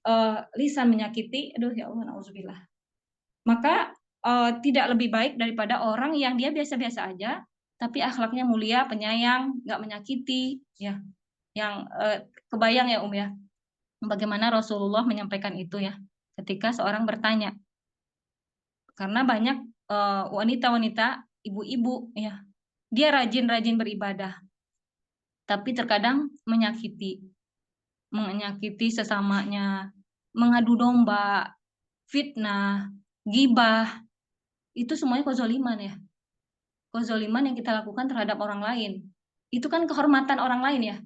lisan menyakiti, aduh ya Allah, na'udzubillah. Maka tidak lebih baik daripada orang yang dia biasa-biasa aja, tapi akhlaknya mulia, penyayang, nggak menyakiti, ya. yang kebayang ya ya, bagaimana Rasulullah menyampaikan itu ya, ketika seorang bertanya, karena banyak wanita-wanita, ibu-ibu ya, dia rajin-rajin beribadah, tapi terkadang menyakiti sesamanya, mengadu domba, fitnah, gibah, itu semuanya kezoliman ya. Kezoliman yang kita lakukan terhadap orang lain. Itu kan kehormatan orang lain ya.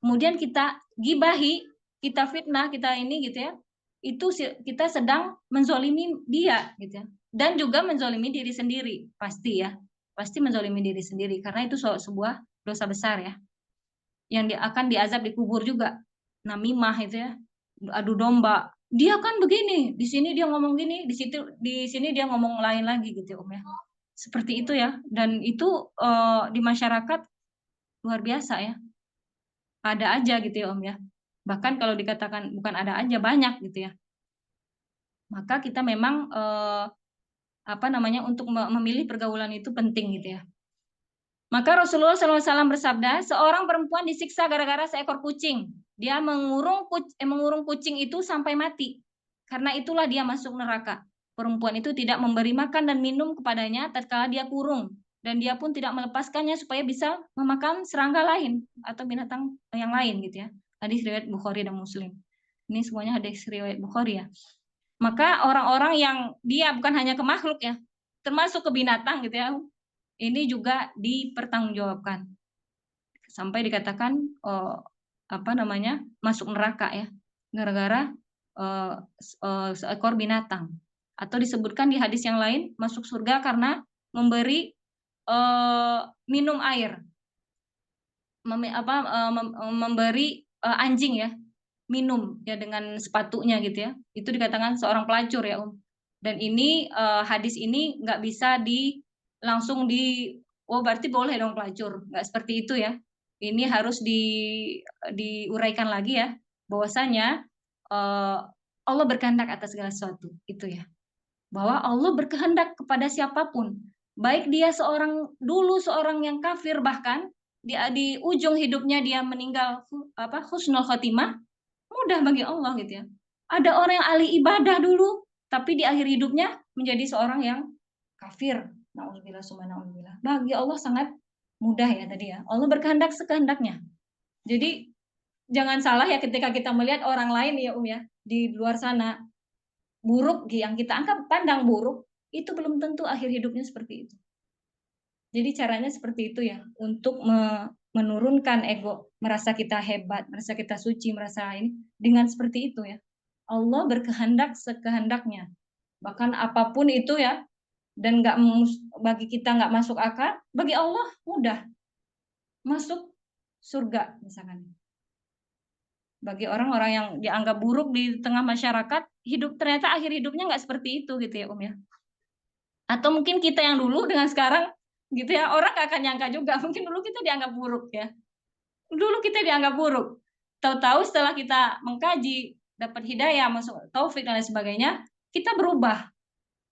Kemudian kita gibahi, kita fitnah, kita ini gitu ya. Itu kita sedang menzolimi dia gitu ya. Dan juga menzolimi diri sendiri, pasti ya. Pasti menzolimi diri sendiri karena itu sebuah dosa besar ya. Yang akan diazab di kubur juga. Namimah itu ya. Adu domba. Dia kan begini, di sini dia ngomong gini, di sini dia ngomong lain lagi gitu ya, ya. Seperti itu ya. Dan itu di masyarakat luar biasa ya. Ada aja gitu ya ya. Bahkan kalau dikatakan bukan ada aja, banyak gitu ya. Maka kita memang untuk memilih pergaulan itu penting gitu ya. Maka Rasulullah SAW bersabda, seorang perempuan disiksa gara-gara seekor kucing. Dia mengurung kucing itu sampai mati. Karena itulah dia masuk neraka. Perempuan itu tidak memberi makan dan minum kepadanya tatkala dia kurung. Dan dia pun tidak melepaskannya supaya bisa memakan serangga lain atau binatang yang lain gitu ya. Hadis riwayat Bukhari dan Muslim. Ini semuanya hadis riwayat Bukhari ya. Maka orang-orang yang dia bukan hanya ke makhluk ya, termasuk ke binatang gitu ya, ini juga dipertanggungjawabkan sampai dikatakan masuk neraka ya gara-gara seekor binatang, atau disebutkan di hadis yang lain masuk surga karena memberi minum air, memberi anjing ya minum ya dengan sepatunya gitu ya, itu dikatakan seorang pelacur ya dan ini hadis ini nggak bisa langsung berarti boleh dong pelacur, nggak seperti itu ya. Ini harus diuraikan lagi ya, bahwasanya Allah berkehendak atas segala sesuatu itu ya, bahwa Allah berkehendak kepada siapapun, baik dia seorang yang kafir, bahkan di ujung hidupnya dia meninggal husnul khotimah, mudah bagi Allah gitu ya. Ada orang yang ahli ibadah dulu, tapi di akhir hidupnya menjadi seorang yang kafir. Nauzubillah summa nauzubillah. Bagi Allah sangat mudah ya tadi ya. Allah berkehendak sekehendaknya. Jadi jangan salah ya ketika kita melihat orang lain ya ya di luar sana buruk yang kita anggap pandang buruk, itu belum tentu akhir hidupnya seperti itu. Jadi caranya seperti itu ya, untuk menurunkan ego, merasa kita hebat, merasa kita suci, merasa ini dengan seperti itu ya. Allah berkehendak sekehendaknya. Bahkan apapun itu ya, dan bagi kita nggak masuk akal, bagi Allah mudah masuk surga misalkan. Bagi orang-orang yang dianggap buruk di tengah masyarakat, ternyata akhir hidupnya nggak seperti itu gitu ya ya. Atau mungkin kita yang dulu dengan sekarang gitu ya, orang gak akan nyangka juga, mungkin dulu kita dianggap buruk ya. Dulu kita dianggap buruk. Tahu-tahu setelah kita mengkaji, dapat hidayah, masuk taufik dan lain sebagainya, kita berubah.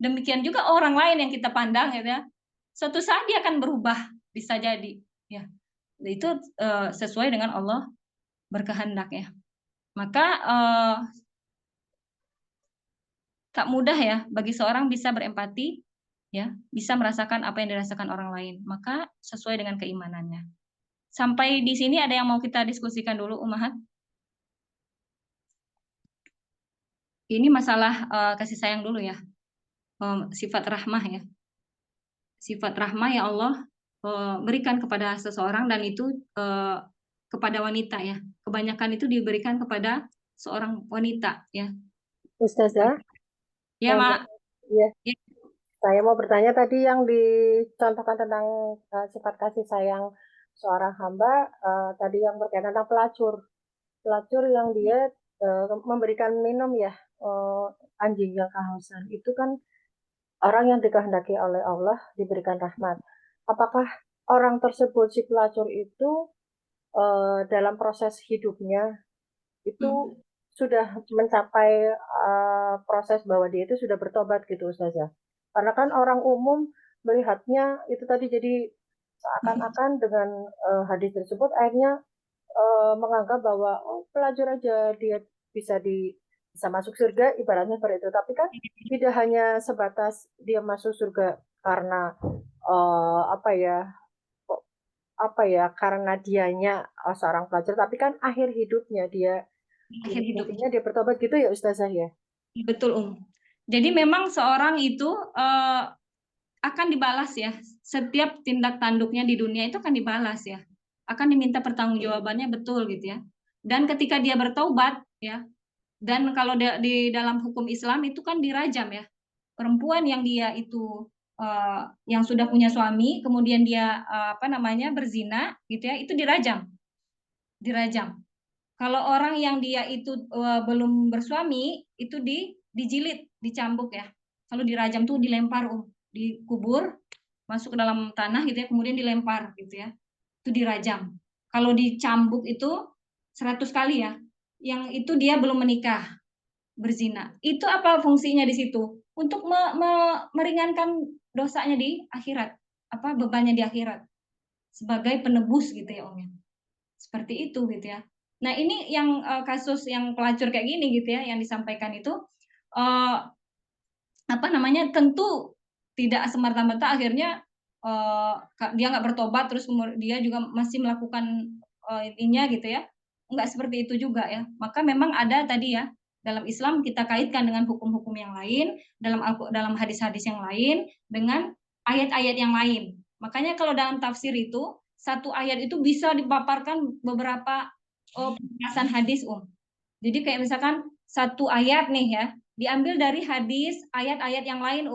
Demikian juga orang lain yang kita pandang gitu ya. Suatu saat dia akan berubah, bisa jadi ya. Itu sesuai dengan Allah berkehendak ya. Maka tak mudah ya bagi seorang bisa berempati ya, bisa merasakan apa yang dirasakan orang lain. Maka sesuai dengan keimanannya. Sampai di sini ada yang mau kita diskusikan dulu, Umahat? Ini masalah kasih sayang dulu ya. Sifat rahmah ya. Sifat rahmah ya Allah berikan kepada seseorang, dan itu kepada wanita ya. Kebanyakan itu diberikan kepada seorang wanita ya. Ustazah, Ya, Mak. ya, Ya. saya mau bertanya tadi yang dicontohkan tentang sifat kasih sayang seorang hamba, tadi yang berkaitan tentang pelacur yang dia memberikan minum ya anjing yang kehausan, itu kan orang yang dikehendaki oleh Allah diberikan rahmat. Apakah orang tersebut, si pelacur itu dalam proses hidupnya itu sudah mencapai proses bahwa dia itu sudah bertobat gitu Ustazah? Karena kan orang umum melihatnya itu tadi jadi seakan-akan dengan hadis tersebut akhirnya menganggap bahwa pelacur aja dia bisa masuk surga, ibaratnya seperti itu. Tapi kan tidak hanya sebatas dia masuk surga karena apa ya, karena dianya seorang pelacur, tapi kan akhir hidupnya dia Akhir hidupnya. nantinya dia bertobat gitu ya Ustazah ya. Betul, Jadi memang seorang itu akan dibalas ya. Setiap tindak tanduknya di dunia itu akan dibalas ya. Akan diminta pertanggungjawabannya betul gitu ya. Dan ketika dia bertaubat ya, dan kalau di dalam hukum Islam itu kan dirajam ya. Perempuan yang dia itu yang sudah punya suami, kemudian dia berzina gitu ya, itu dirajam. Kalau orang yang dia itu belum bersuami itu dijilid, dicambuk ya. Kalau dirajam tuh dilempar, dikubur, masuk ke dalam tanah gitu ya, kemudian dilempar gitu ya. Itu dirajam. Kalau dicambuk itu 100 kali ya. Yang itu dia belum menikah, berzina. Itu apa fungsinya di situ? Untuk meringankan dosanya di akhirat, bebannya di akhirat sebagai penebus gitu ya, Om ya. Seperti itu gitu ya. Nah, ini yang kasus yang pelacur kayak gini gitu ya, yang disampaikan itu tentu tidak semerta-merta akhirnya dia nggak bertobat terus dia juga masih melakukan intinya gitu ya. Nggak seperti itu juga ya. Maka memang ada tadi ya, dalam Islam kita kaitkan dengan hukum-hukum yang lain, dalam hadis-hadis yang lain, dengan ayat-ayat yang lain. Makanya kalau dalam tafsir itu, satu ayat itu bisa dipaparkan beberapa penjelasan hadis, Jadi kayak misalkan satu ayat nih ya, diambil dari hadis ayat-ayat yang lain,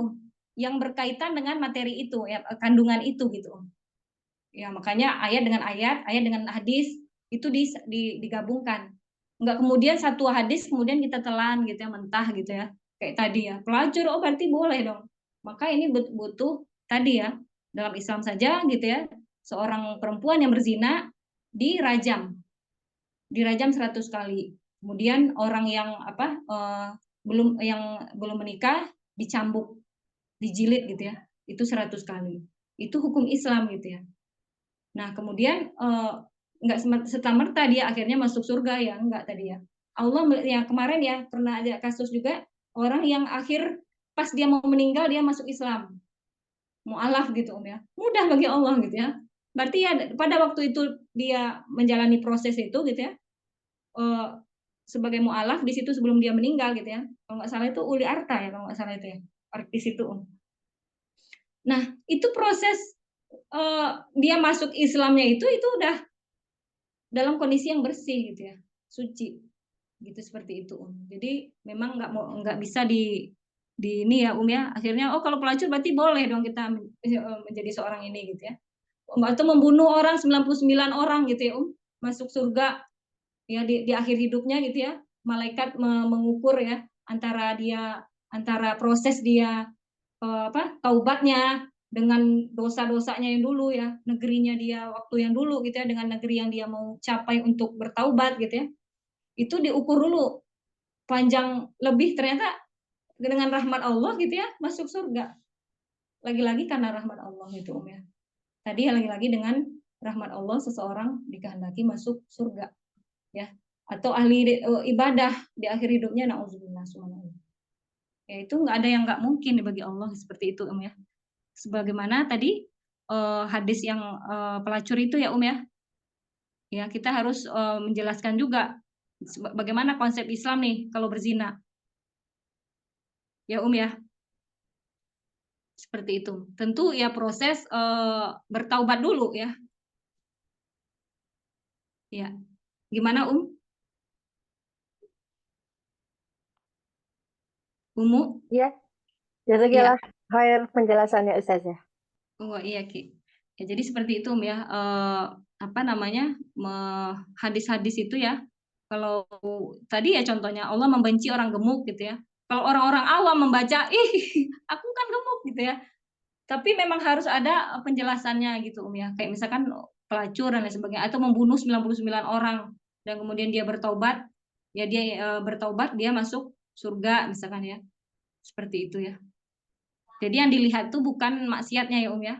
yang berkaitan dengan materi itu, ya, kandungan itu gitu, Ya, makanya ayat dengan hadis itu digabungkan. Enggak kemudian satu hadis kemudian kita telan gitu ya, mentah gitu ya. Kayak tadi ya, pelacur berarti boleh dong. Maka ini butuh tadi ya, dalam Islam saja gitu ya, seorang perempuan yang berzina dirajam. Dirajam 100 kali. Kemudian orang yang belum menikah dicambuk, dijilid gitu ya. Itu 100 kali. Itu hukum Islam gitu ya. Nah, kemudian nggak serta-merta dia akhirnya masuk surga ya, enggak tadi ya. Allah yang kemarin ya pernah ada kasus juga orang yang akhir pas dia mau meninggal dia masuk Islam. Mu'alaf gitu ya. Mudah bagi Allah gitu ya. Berarti ya pada waktu itu dia menjalani proses itu gitu ya. Sebagai mu'alaf di situ sebelum dia meninggal gitu ya. Kalau nggak salah itu Uli Arta ya, kalau nggak salah itu ya. Artis itu. Nah, itu proses dia masuk Islamnya itu udah dalam kondisi yang bersih gitu ya, suci gitu, seperti itu Jadi memang nggak bisa di ini ya ya, akhirnya kalau pelacur berarti boleh dong kita menjadi seorang ini gitu ya, atau membunuh orang 99 orang gitu ya masuk surga ya di akhir hidupnya gitu ya, malaikat mengukur ya antara proses dia taubatnya dengan dosa-dosanya yang dulu ya, negerinya dia waktu yang dulu gitu ya, dengan negeri yang dia mau capai untuk bertaubat gitu ya, itu diukur dulu panjang lebih, ternyata dengan rahmat Allah gitu ya masuk surga, lagi-lagi karena rahmat Allah gitu ya. Tadi lagi-lagi dengan rahmat Allah seseorang dikehendaki masuk surga ya, atau ahli ibadah di akhir hidupnya, na'udzubillah, ya itu nggak ada yang nggak mungkin bagi Allah, seperti itu ya. Sebagaimana tadi hadis yang pelacur itu ya ya. Ya, kita harus menjelaskan juga bagaimana konsep Islam nih kalau berzina. Ya ya. Seperti itu. Tentu ya proses bertaubat dulu ya. Ya. Gimana Umu? Iya, Ya. jazakillah khair penjelasannya Ustazah. Oh iya Ki. Ya, jadi seperti itu ya. Hadis-hadis itu ya. Kalau tadi ya contohnya Allah membenci orang gemuk gitu ya. Kalau orang-orang awam membaca, aku kan gemuk gitu ya. Tapi memang harus ada penjelasannya gitu ya. Kayak misalkan pelacur dan lain sebagainya, atau membunuh 99 orang dan kemudian dia bertobat, ya dia bertobat dia masuk surga misalkan ya. Seperti itu ya. Jadi yang dilihat tuh bukan maksiatnya ya ya.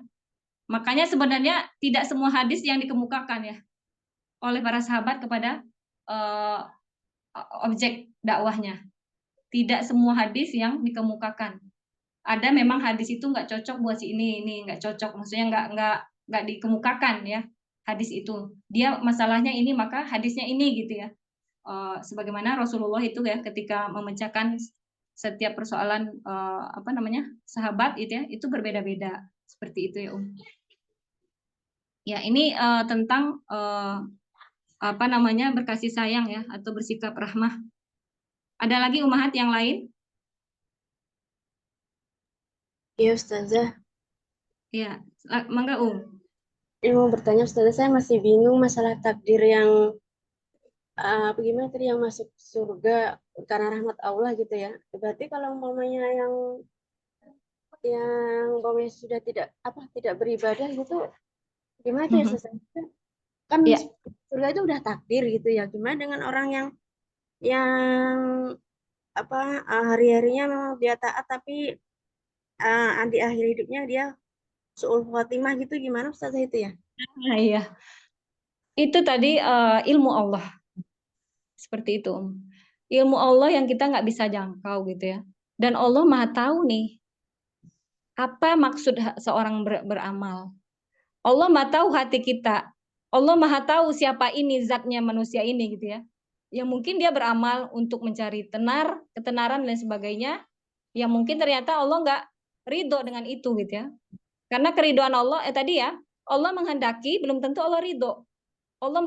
Makanya sebenarnya tidak semua hadis yang dikemukakan ya. oleh para sahabat kepada eh, objek dakwahnya. Tidak semua hadis yang dikemukakan. Ada memang hadis itu nggak cocok buat si ini nggak cocok, maksudnya nggak dikemukakan ya hadis itu. Dia masalahnya ini maka hadisnya ini gitu ya. Sebagaimana Rasulullah itu ya ketika memecahkan setiap persoalan apa namanya sahabat itu berbeda-beda seperti itu ya Ya ini tentang apa namanya berkasih sayang ya atau bersikap rahmah. Ada lagi umahat yang lain? Iya Ustazah, Ya, mangga ini mau bertanya Ustazah, saya masih bingung masalah takdir yang bagaimana tadi yang masuk surga karena rahmat Allah gitu ya. Berarti kalau umpamanya yang umpamanya sudah tidak beribadah gitu, gimana tuh ya Ustazah? Kan Ya. surga itu udah takdir gitu ya. Gimana dengan orang yang hari-harinya memang dia taat tapi di akhir hidupnya dia su'ul khotimah gitu, gimana Ustazah itu ya? Nah, iya. Itu tadi ilmu Allah. Seperti itu. Ilmu Allah yang kita nggak bisa jangkau gitu ya. Dan Allah Maha tahu nih apa maksud seorang beramal. Allah Maha tahu hati kita. Allah Maha tahu siapa ini zatnya manusia ini gitu ya. Yang mungkin dia beramal untuk mencari ketenaran dan sebagainya. Yang mungkin ternyata Allah nggak ridho dengan itu gitu ya. Karena keridoan Allah tadi ya, Allah menghendaki belum tentu Allah ridho. Allah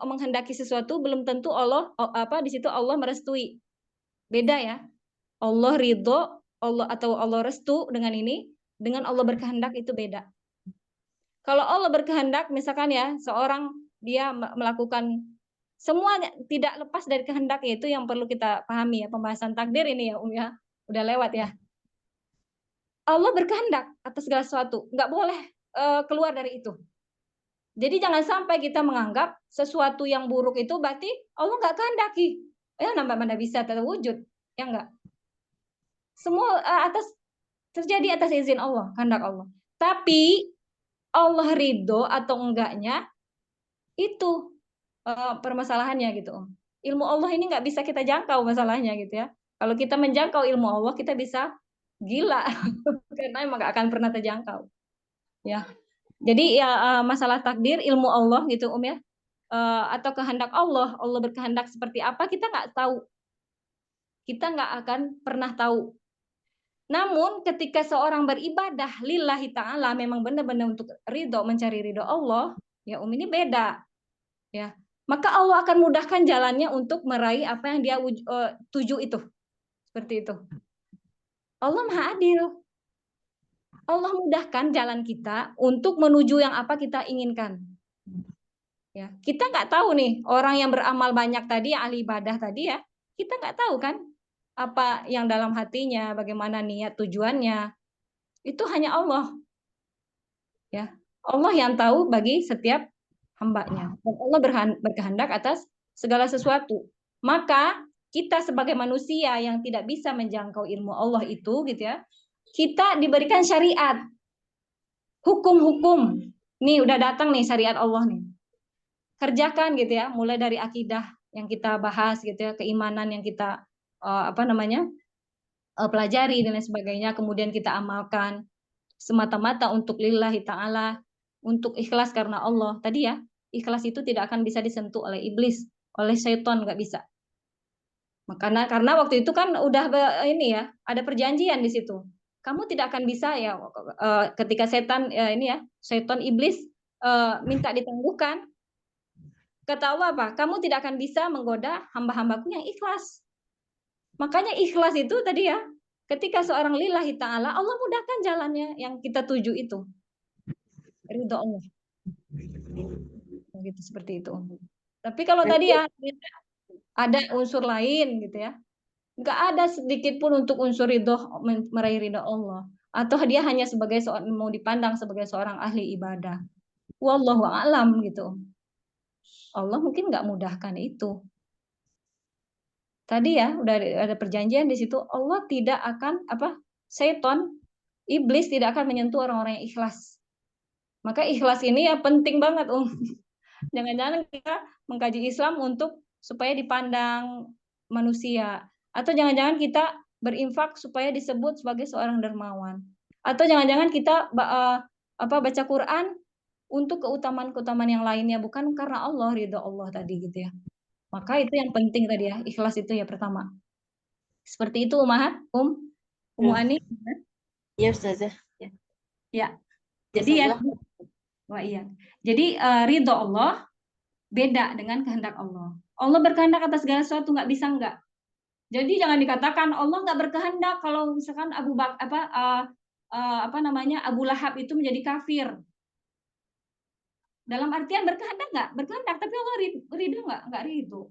menghendaki sesuatu belum tentu Allah di situ Allah merestui. Beda ya. Allah ridho, Allah restu dengan ini, dengan Allah berkehendak itu beda. Kalau Allah berkehendak misalkan ya, seorang dia melakukan semuanya tidak lepas dari kehendak, itu yang perlu kita pahami ya, pembahasan takdir ini ya ya. Udah lewat ya. Allah berkehendak atas segala sesuatu, nggak boleh keluar dari itu. Jadi jangan sampai kita menganggap sesuatu yang buruk itu berarti Allah nggak kehendaki. Ya mana bisa terwujud, ya enggak. Semua terjadi atas izin Allah, kehendak Allah. Tapi Allah ridho atau enggaknya itu permasalahannya gitu. Ilmu Allah ini nggak bisa kita jangkau masalahnya gitu ya. Kalau kita menjangkau ilmu Allah kita bisa gila karena emang nggak akan pernah terjangkau. Ya. Jadi ya masalah takdir ilmu Allah gitu ya. Atau kehendak Allah berkehendak seperti apa kita nggak tahu. Kita nggak akan pernah tahu. Namun ketika seorang beribadah lillahi ta'ala memang benar-benar untuk ridho, mencari ridho Allah, ya ini beda. Ya. Maka Allah akan mudahkan jalannya untuk meraih apa yang dia tuju itu. Seperti itu. Allah Maha Adil. Allah mudahkan jalan kita untuk menuju yang apa kita inginkan. Ya, kita nggak tahu nih orang yang beramal banyak tadi, yang ahli ibadah tadi ya, kita nggak tahu kan apa yang dalam hatinya, bagaimana niat tujuannya. Itu hanya Allah. Ya, Allah yang tahu bagi setiap hambanya. Dan Allah berkehendak atas segala sesuatu. Maka kita sebagai manusia yang tidak bisa menjangkau ilmu Allah itu gitu ya, kita diberikan syariat. Hukum-hukum. Nih udah datang nih syariat Allah nih. Kerjakan gitu ya, mulai dari akidah yang kita bahas gitu ya, keimanan yang kita pelajari dan lain sebagainya, kemudian kita amalkan semata-mata untuk lillahi ta'ala, untuk ikhlas karena Allah. Tadi ya, ikhlas itu tidak akan bisa disentuh oleh iblis, oleh syaitan, nggak bisa. Karena waktu itu kan udah ini ya, ada perjanjian di situ. Kamu tidak akan bisa ya ketika setan syaitan iblis minta ditangguhkan. Kata Allah apa? Kamu tidak akan bisa menggoda hamba-hambaku yang ikhlas. Makanya ikhlas itu tadi ya, ketika seorang lillahi ta'ala, Allah mudahkan jalannya yang kita tuju itu. Ridho Allah. Gitu, seperti itu. Tapi kalau tadi ya, ada unsur lain gitu ya. Nggak ada sedikit pun untuk unsur ridho, meraih ridho Allah. Atau dia hanya sebagai mau dipandang sebagai seorang ahli ibadah. Wallahu a'lam gitu. Allah mungkin nggak mudahkan itu. Tadi ya udah ada perjanjian di situ. Allah tidak akan syaitan, iblis tidak akan menyentuh orang-orang yang ikhlas. Maka ikhlas ini ya penting banget Jangan-jangan kita mengkaji Islam untuk supaya dipandang manusia, atau jangan-jangan kita berinfak supaya disebut sebagai seorang dermawan, atau jangan-jangan kita baca Quran untuk keutamaan-keutamaan yang lainnya, bukan karena Allah, ridho Allah tadi gitu ya. Maka itu yang penting tadi ya, ikhlas itu ya pertama. Seperti itu Umahat, Umu Ya. Ani. Iya Ustazah. Ya. Jadi ya, Jazakallah. wah iya. Jadi ridho Allah beda dengan kehendak Allah. Allah berkehendak atas segala sesuatu, nggak bisa nggak. Jadi jangan dikatakan Allah nggak berkehendak kalau misalkan Abu Lahab itu menjadi kafir. Dalam artian berkehendak nggak? Berkehendak, tapi Allah ridho nggak? Nggak ridho.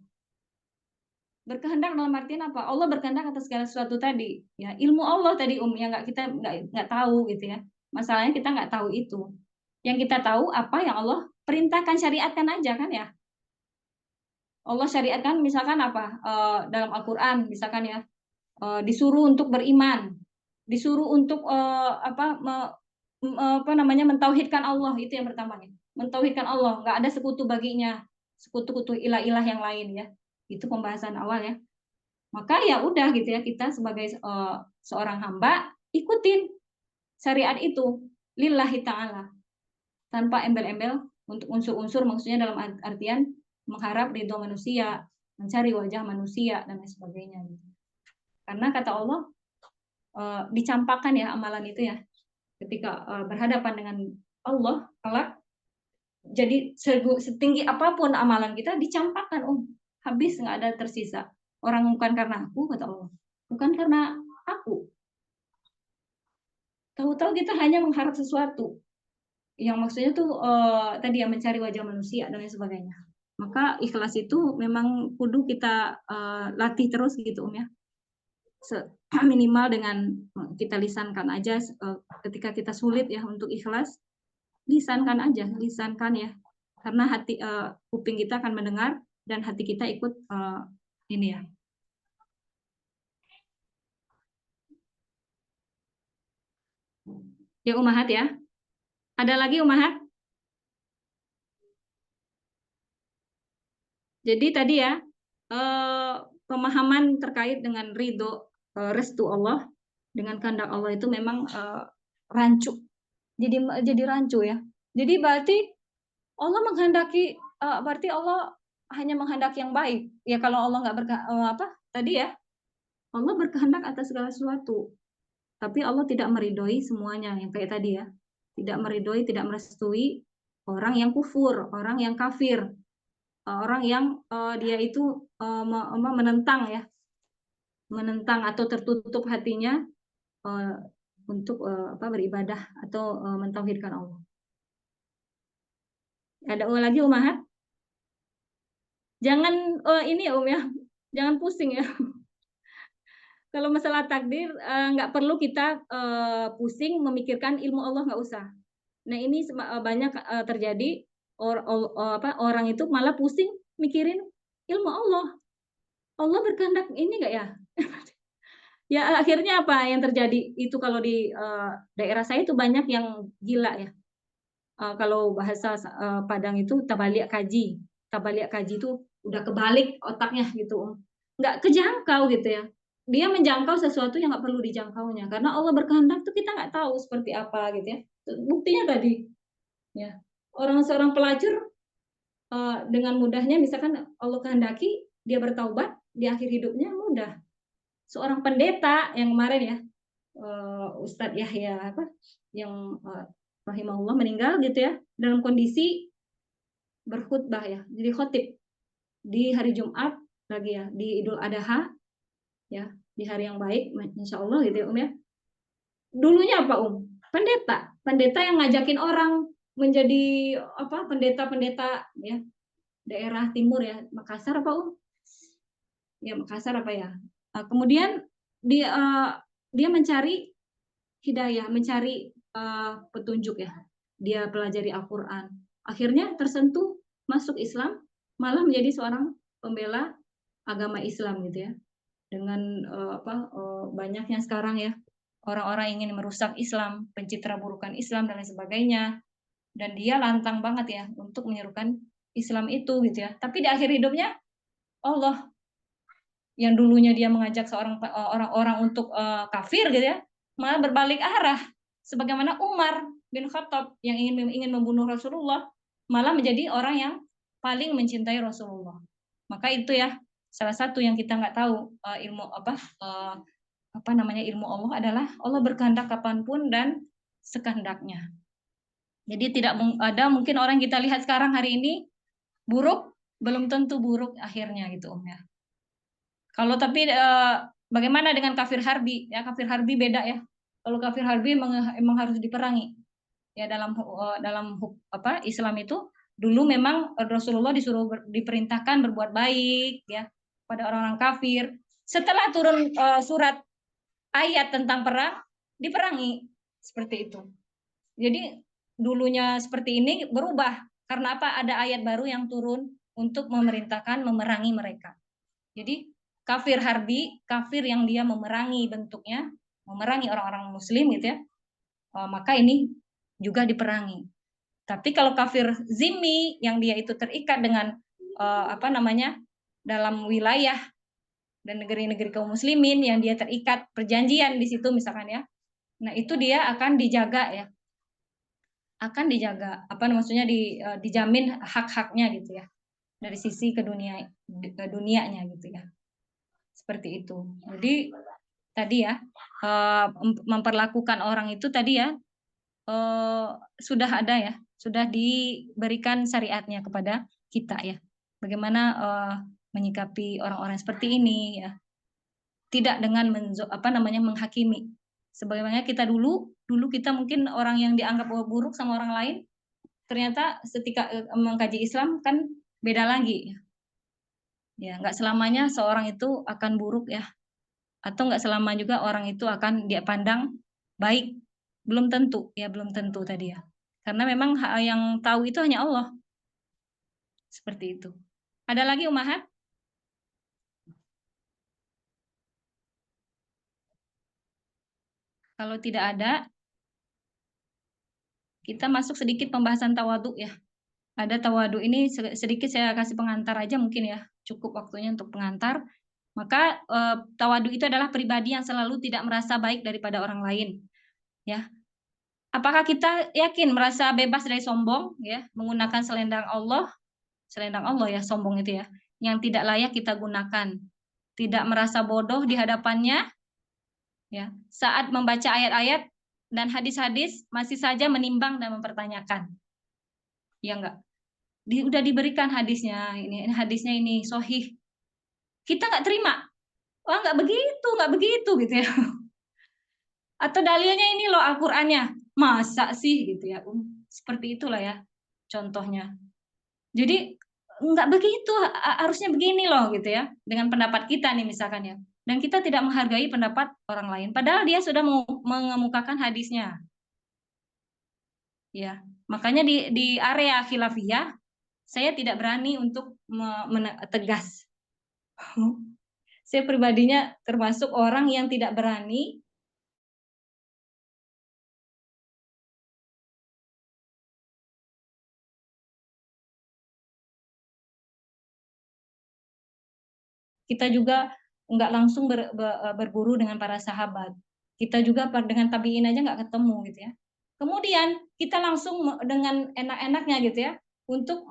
Berkehendak dalam artian apa? Allah berkehendak atas segala sesuatu tadi. Ya, ilmu Allah tadi yang kita nggak tahu gitu ya. Masalahnya kita nggak tahu itu. Yang kita tahu apa yang Allah perintahkan, syariatkan aja kan ya. Allah syariatkan misalkan apa dalam Al-Quran misalkan ya, disuruh untuk beriman, disuruh untuk mentauhidkan Allah, itu yang pertama nih, mentauhidkan Allah, nggak ada sekutu baginya, sekutu-kutu ilah-ilah yang lain ya, itu pembahasan awal ya. Maka ya udah gitu ya, kita sebagai seorang hamba ikutin syariat itu lillahi ta'ala, tanpa embel-embel untuk unsur-unsur, maksudnya dalam artian mengharap ridho manusia, mencari wajah manusia dan lain sebagainya. Karena kata Allah dicampakkan ya amalan itu ya, ketika berhadapan dengan Allah kelak, jadi setinggi apapun amalan kita dicampakkan, habis nggak ada tersisa. Orang bukan karena aku, kata Allah, bukan karena aku. Tahu-tahu kita hanya mengharap sesuatu yang maksudnya tuh tadi yang mencari wajah manusia dan lain sebagainya. Maka ikhlas itu memang kudu kita latih terus gitu ya. Minimal dengan kita lisankan aja ketika kita sulit ya untuk ikhlas, lisankan aja, lisankan ya. Karena hati kuping kita akan mendengar dan hati kita ikut ini ya. Ya Umahat ya. Ada lagi Umahat? Jadi tadi ya pemahaman terkait dengan ridho restu Allah dengan kehendak Allah itu memang rancu. Jadi rancu ya. Jadi berarti Allah menghendaki, berarti Allah hanya menghendaki yang baik. Ya kalau Allah nggak tadi ya, Allah berkehendak atas segala sesuatu. Tapi Allah tidak meridhoi semuanya yang kayak tadi ya. Tidak meridhoi, tidak merestui orang yang kufur, orang yang kafir, orang yang dia itu menentang ya, menentang atau tertutup hatinya untuk beribadah atau mentauhidkan Allah. Ada lagi Umahat? Jangan ini ya ya, jangan pusing ya. Kalau masalah takdir nggak perlu kita pusing memikirkan ilmu Allah, nggak usah. Nah ini banyak terjadi orang itu malah pusing mikirin ilmu Allah. Allah berkehendak ini nggak ya? Ya akhirnya apa yang terjadi itu kalau di daerah saya itu banyak yang gila ya. Kalau bahasa Padang itu tabaliak kaji. Tabaliak kaji itu udah kebalik otaknya gitu. Nggak kejangkau gitu ya. Dia menjangkau sesuatu yang nggak perlu dijangkaunya. Karena Allah berkehendak tuh kita nggak tahu seperti apa gitu ya. Buktinya tadi. Ya. Seorang pelacur dengan mudahnya misalkan Allah kehendaki dia bertaubat di akhir hidupnya mudah. Seorang pendeta yang kemarin ya, Ustadz Yahya yang rahimahullah meninggal gitu ya, dalam kondisi berkhutbah ya, jadi khotib di hari Jumat lagi ya, di Idul Adha ya, di hari yang baik insya Allah gitu ya ya. Dulunya apa pendeta yang ngajakin orang menjadi pendeta ya, daerah timur ya, Makassar apa ya, Makassar apa ya. Kemudian dia mencari hidayah, mencari petunjuk ya. Dia pelajari Al-Quran. Akhirnya tersentuh, masuk Islam, malah menjadi seorang pembela agama Islam gitu ya. Dengan banyaknya sekarang ya orang-orang ingin merusak Islam, pencitraburukan Islam dan lain sebagainya. Dan dia lantang banget ya untuk menyerukan Islam itu gitu ya. Tapi di akhir hidupnya Allah yang dulunya dia mengajak orang-orang untuk kafir gitu ya, malah berbalik arah. Sebagaimana Umar bin Khattab yang ingin membunuh Rasulullah, malah menjadi orang yang paling mencintai Rasulullah. Maka itu ya salah satu yang kita nggak tahu ilmu ilmu Allah adalah Allah berkehendak kapanpun dan sekehendaknya. Jadi tidak ada mungkin orang kita lihat sekarang hari ini buruk, belum tentu buruk akhirnya gitu ya. Kalau tapi bagaimana dengan kafir harbi? Ya kafir harbi beda ya. Kalau kafir harbi memang harus diperangi. Ya dalam Islam itu dulu memang Rasulullah diperintahkan berbuat baik ya pada orang-orang kafir. Setelah turun surat ayat tentang perang, diperangi seperti itu. Jadi dulunya seperti ini berubah karena apa? Ada ayat baru yang turun untuk memerintahkan memerangi mereka. Jadi kafir harbi, kafir yang dia memerangi bentuknya, memerangi orang-orang muslim gitu ya, maka ini juga diperangi. Tapi kalau kafir zimmi yang dia itu terikat dengan dalam wilayah dan negeri-negeri kaum muslimin yang dia terikat perjanjian di situ misalkan ya, nah itu dia akan dijaga ya, akan dijaga dijamin hak-haknya gitu ya dari sisi dunianya gitu ya. Seperti itu. Jadi tadi ya memperlakukan orang itu tadi ya sudah ada ya, sudah diberikan syariatnya kepada kita ya. Bagaimana menyikapi orang-orang seperti ini ya. Tidak dengan menghakimi. Sebagaimana kita dulu kita mungkin orang yang dianggap buruk sama orang lain, ternyata ketika mengkaji Islam kan beda lagi. Ya, nggak selamanya seorang itu akan buruk ya, atau nggak selama juga orang itu akan dia pandang baik, belum tentu ya, belum tentu tadi ya, karena memang yang tahu itu hanya Allah. Seperti itu. Ada lagi Umahat? Kalau tidak ada, kita masuk sedikit pembahasan tawadu ya. Ada tawadu ini sedikit saya kasih pengantar aja mungkin ya, cukup waktunya untuk pengantar. Maka tawadu itu adalah pribadi yang selalu tidak merasa baik daripada orang lain. Ya. Apakah kita yakin merasa bebas dari sombong ya, menggunakan selendang Allah ya, sombong itu ya, yang tidak layak kita gunakan. Tidak merasa bodoh di hadapannya ya, saat membaca ayat-ayat dan hadis-hadis masih saja menimbang dan mempertanyakan. Ya enggak? Udah diberikan hadisnya, ini hadisnya ini sahih. Kita nggak terima. Wah, nggak begitu gitu ya. Atau dalilnya ini loh Al-Qur'annya. Masa sih gitu ya. Seperti itulah ya contohnya. Jadi nggak begitu, harusnya begini loh gitu ya. Dengan pendapat kita nih misalkan ya. Dan kita tidak menghargai pendapat orang lain. Padahal dia sudah mengemukakan hadisnya. Ya, makanya di area khilafiyah saya tidak berani untuk tegas. Saya pribadinya termasuk orang yang tidak berani kita juga nggak langsung berburu dengan para sahabat. Kita juga dengan tabiin aja nggak ketemu gitu ya. Kemudian kita langsung dengan enak-enaknya gitu ya untuk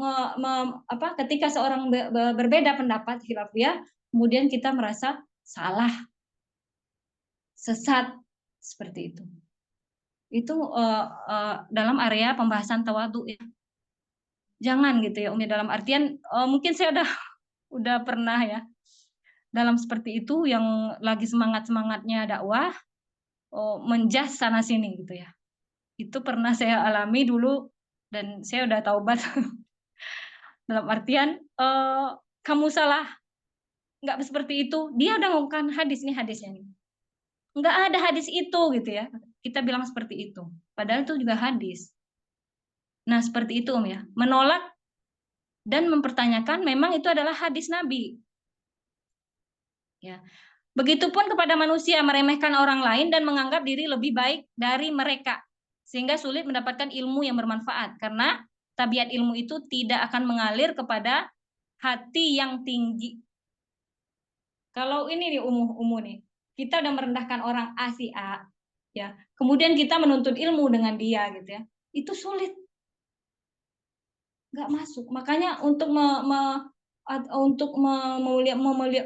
ketika seorang berbeda pendapat khilafiyah, kemudian kita merasa salah, sesat seperti itu. Itu dalam area pembahasan tawadu ya. Jangan gitu ya Umi, dalam artian mungkin saya udah pernah ya dalam seperti itu yang lagi semangat-semangatnya dakwah menjas sana sini gitu ya. Itu pernah saya alami dulu dan saya udah taubat. Dalam artian kamu salah, nggak seperti itu. Dia udah ngomongkan hadisnya nih. Nggak ada hadis itu gitu ya. Kita bilang seperti itu. Padahal itu juga hadis. Nah seperti itu ya. Menolak dan mempertanyakan memang itu adalah hadis Nabi. Ya. Begitupun kepada manusia, meremehkan orang lain dan menganggap diri lebih baik dari mereka, sehingga sulit mendapatkan ilmu yang bermanfaat karena tabiat ilmu itu tidak akan mengalir kepada hati yang tinggi. Kalau ini nih umum nih, kita udah merendahkan orang A si A, ya, kemudian kita menuntut ilmu dengan dia gitu ya, itu sulit, nggak masuk. Makanya untuk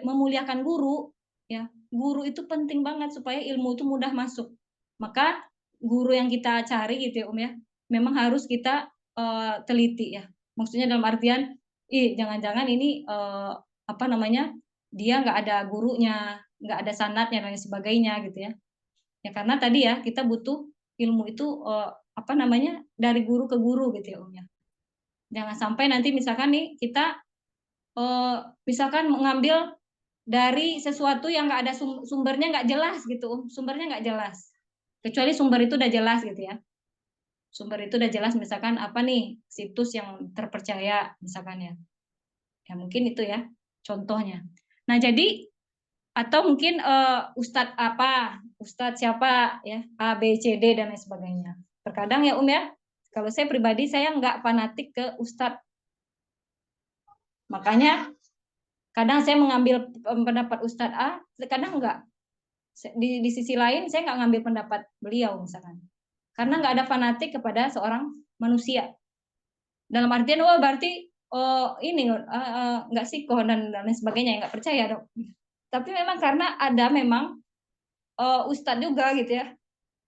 memuliakan guru, ya, guru itu penting banget supaya ilmu itu mudah masuk. Maka guru yang kita cari gitu ya ya, memang harus kita teliti ya. Maksudnya dalam artian, jangan-jangan ini apa namanya, dia nggak ada gurunya, nggak ada sanadnya dan lain sebagainya gitu ya. Ya karena tadi ya kita butuh ilmu itu apa namanya, dari guru ke guru gitu ya ya. Jangan sampai nanti misalkan nih kita misalkan mengambil dari sesuatu yang nggak ada sumbernya, nggak jelas gitu, sumbernya nggak jelas. Kecuali sumber itu udah jelas gitu ya. Sumber itu udah jelas, misalkan apa nih, situs yang terpercaya misalkan ya. Ya mungkin itu ya contohnya. Nah jadi atau mungkin ustadz apa, ustadz siapa ya, A, B, C, D dan lain sebagainya. Terkadang ya ya, kalau saya pribadi saya nggak fanatik ke ustadz. Makanya kadang saya mengambil pendapat Ustadz A, kadang enggak. Di sisi lain saya nggak ngambil pendapat beliau misalkan. Karena nggak ada fanatik kepada seorang manusia. Dalam artian, berarti ini nggak sikoh dan lain sebagainya, nggak percaya dong. Tapi memang karena ada memang Ustadz juga gitu ya,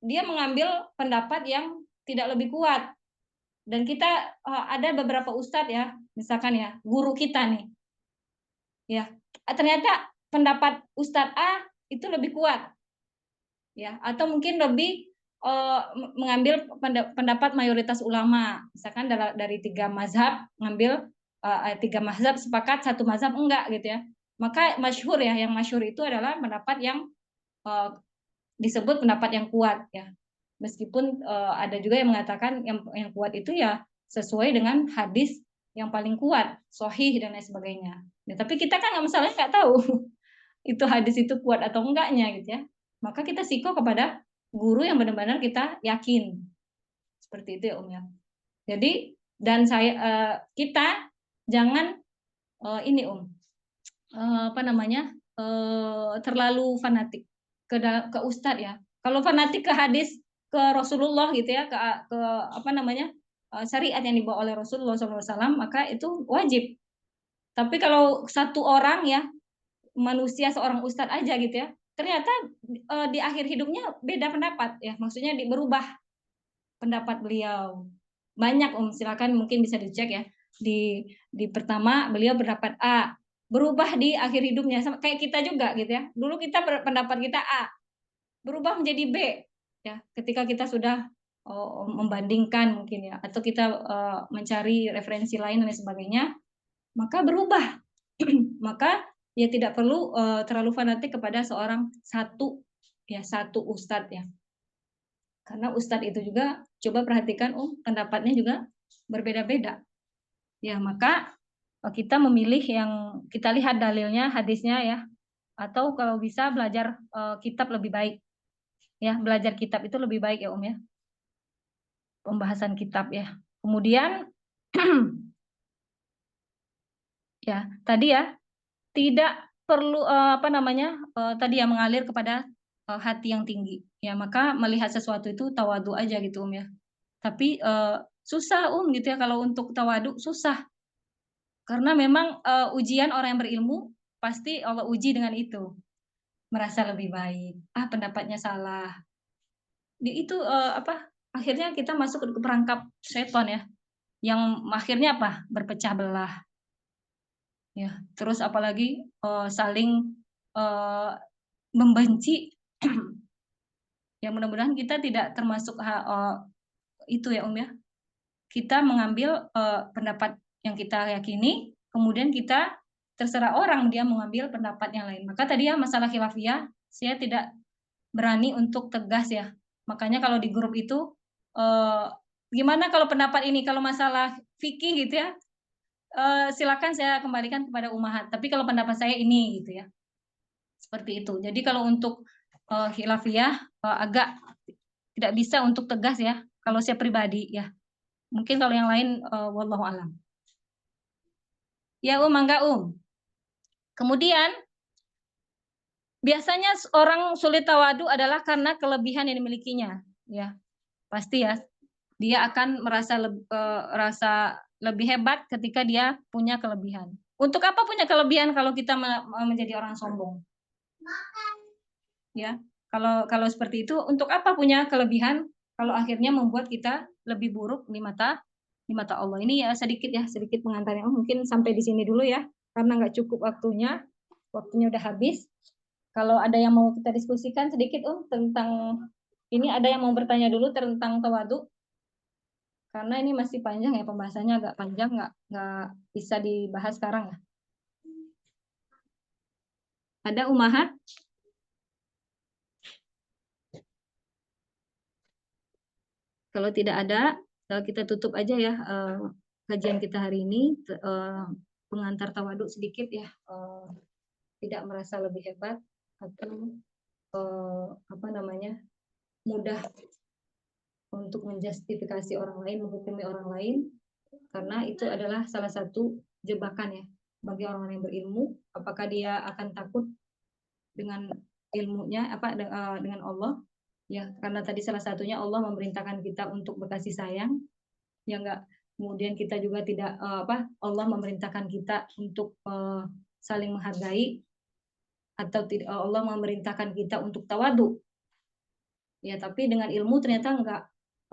dia mengambil pendapat yang tidak lebih kuat. Dan kita ada beberapa Ustadz ya, misalkan ya, guru kita nih, ya ternyata pendapat Ustadz A itu lebih kuat, ya, atau mungkin lebih mengambil pendapat mayoritas ulama, misalkan dari 3 mazhab ngambil 3 mazhab sepakat, 1 mazhab enggak gitu ya. Maka masyhur ya, yang masyhur itu adalah pendapat yang disebut pendapat yang kuat ya. Meskipun ada juga yang mengatakan yang kuat itu ya sesuai dengan hadis yang paling kuat, sahih dan lain sebagainya. Ya, tapi kita kan masalahnya nggak tahu itu hadis itu kuat atau enggaknya gitu ya. Maka kita siko kepada guru yang benar-benar kita yakin. Seperti itu ya Om ya. Jadi dan kita jangan ini Om, apa namanya, terlalu fanatik ke ustadz ya. Kalau fanatik ke hadis, ke Rasulullah gitu ya, ke apa namanya, syariat yang dibawa oleh Rasulullah SAW, maka itu wajib. Tapi kalau satu orang ya, manusia, seorang ustadz aja gitu ya, ternyata di akhir hidupnya beda pendapat ya, maksudnya berubah pendapat beliau. Banyak silakan mungkin bisa dicek ya. Di pertama beliau berpendapat A, berubah di akhir hidupnya, sama kayak kita juga gitu ya. Dulu kita pendapat kita A, berubah menjadi B ya, ketika kita sudah membandingkan mungkin ya, atau kita mencari referensi lain dan sebagainya, maka berubah. Maka ya tidak perlu terlalu fanatik kepada seorang satu ustadz ya. Karena ustadz itu juga coba perhatikan pendapatnya juga berbeda-beda. Ya, maka kita memilih yang kita lihat dalilnya, hadisnya ya. Atau kalau bisa belajar kitab lebih baik. Ya, belajar kitab itu lebih baik ya Om ya. Pembahasan kitab ya. Kemudian ya, tadi ya tidak perlu apa namanya? Tadi yang mengalir kepada hati yang tinggi. Ya, maka melihat sesuatu itu tawadu aja gitu Om ya. Tapi susah gitu ya, kalau untuk tawadu susah. Karena memang ujian orang yang berilmu pasti Allah uji dengan itu. Merasa lebih baik. Pendapatnya salah. Itu apa? Akhirnya kita masuk ke perangkap setan ya. Yang akhirnya apa? Berpecah belah. Ya, terus apalagi saling membenci. Ya mudah-mudahan kita tidak termasuk itu ya Om ya. Kita mengambil pendapat yang kita yakini, kemudian kita terserah orang dia mengambil pendapat yang lain. Maka tadi ya masalah khilafiyah, saya tidak berani untuk tegas ya. Makanya kalau di grup itu gimana kalau pendapat ini, kalau masalah fikih gitu ya, silakan saya kembalikan kepada Ummahat. Tapi kalau pendapat saya ini gitu ya, seperti itu. Jadi kalau untuk khilafiyah agak tidak bisa untuk tegas ya. Kalau saya pribadi ya. Mungkin kalau yang lain wallahu alam. Ya, mangga, Kemudian biasanya orang sulit tawadu adalah karena kelebihan yang dimilikinya, ya. Pasti ya. Dia akan rasa lebih hebat ketika dia punya kelebihan. Untuk apa punya kelebihan kalau kita menjadi orang sombong? Ya, kalau seperti itu, untuk apa punya kelebihan kalau akhirnya membuat kita lebih buruk di mata Allah. Ini ya sedikit pengantarnya. Mungkin sampai di sini dulu ya, karena nggak cukup waktunya udah habis. Kalau ada yang mau kita diskusikan sedikit tentang ini, ada yang mau bertanya dulu tentang tawadu? Karena ini masih panjang ya, pembahasannya agak panjang, nggak bisa dibahas sekarang ya. Ada Umahat? Kalau tidak ada, kita tutup aja ya kajian kita hari ini. Pengantar tawadu sedikit ya, tidak merasa lebih hebat atau mudah untuk menjustifikasi orang lain, menghukumi orang lain, karena itu adalah salah satu jebakan ya bagi orang-orang yang berilmu. Apakah dia akan takut dengan ilmunya dengan Allah? Ya, karena tadi salah satunya Allah memerintahkan kita untuk berkasih sayang, ya enggak. Kemudian kita juga tidak Allah memerintahkan kita untuk saling menghargai, atau tidak Allah memerintahkan kita untuk tawadu. Ya, tapi dengan ilmu ternyata enggak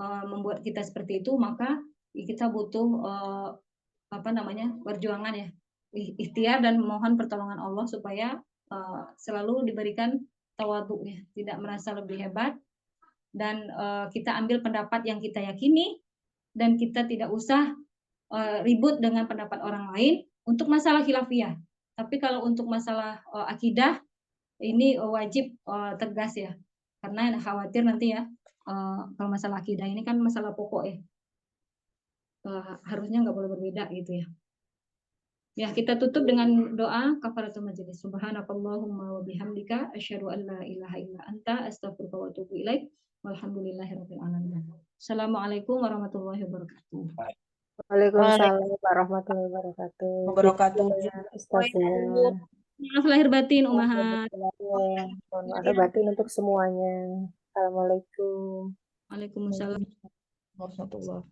membuat kita seperti itu, maka kita butuh perjuangan ya, ikhtiar dan mohon pertolongan Allah supaya selalu diberikan tawadu ya, tidak merasa lebih hebat, dan kita ambil pendapat yang kita yakini, dan kita tidak usah ribut dengan pendapat orang lain untuk masalah khilafiyah. Tapi kalau untuk masalah akidah, ini wajib tegas ya, karena khawatir nanti ya kalau masalah akidah ini kan masalah pokok ya, harusnya nggak boleh berbeda gitu ya. Ya, kita tutup dengan doa kafaratul majelis. Subhanakallahumma wa bihamdika asyhadu an la ilaha illa anta astaghfiruka wa atubu ilaik. Walhamdulillahirabbil alamin. Assalamualaikum warahmatullahi wabarakatuh. Waalaikumsalam warahmatullahi wabarakatuh. Wabarakatuh. Ustaznya. Maaf lahir batin, Umahat. Mohon maaf lahir batin untuk semuanya. Assalamualaikum. Waalaikumsalam. Warahmatullahi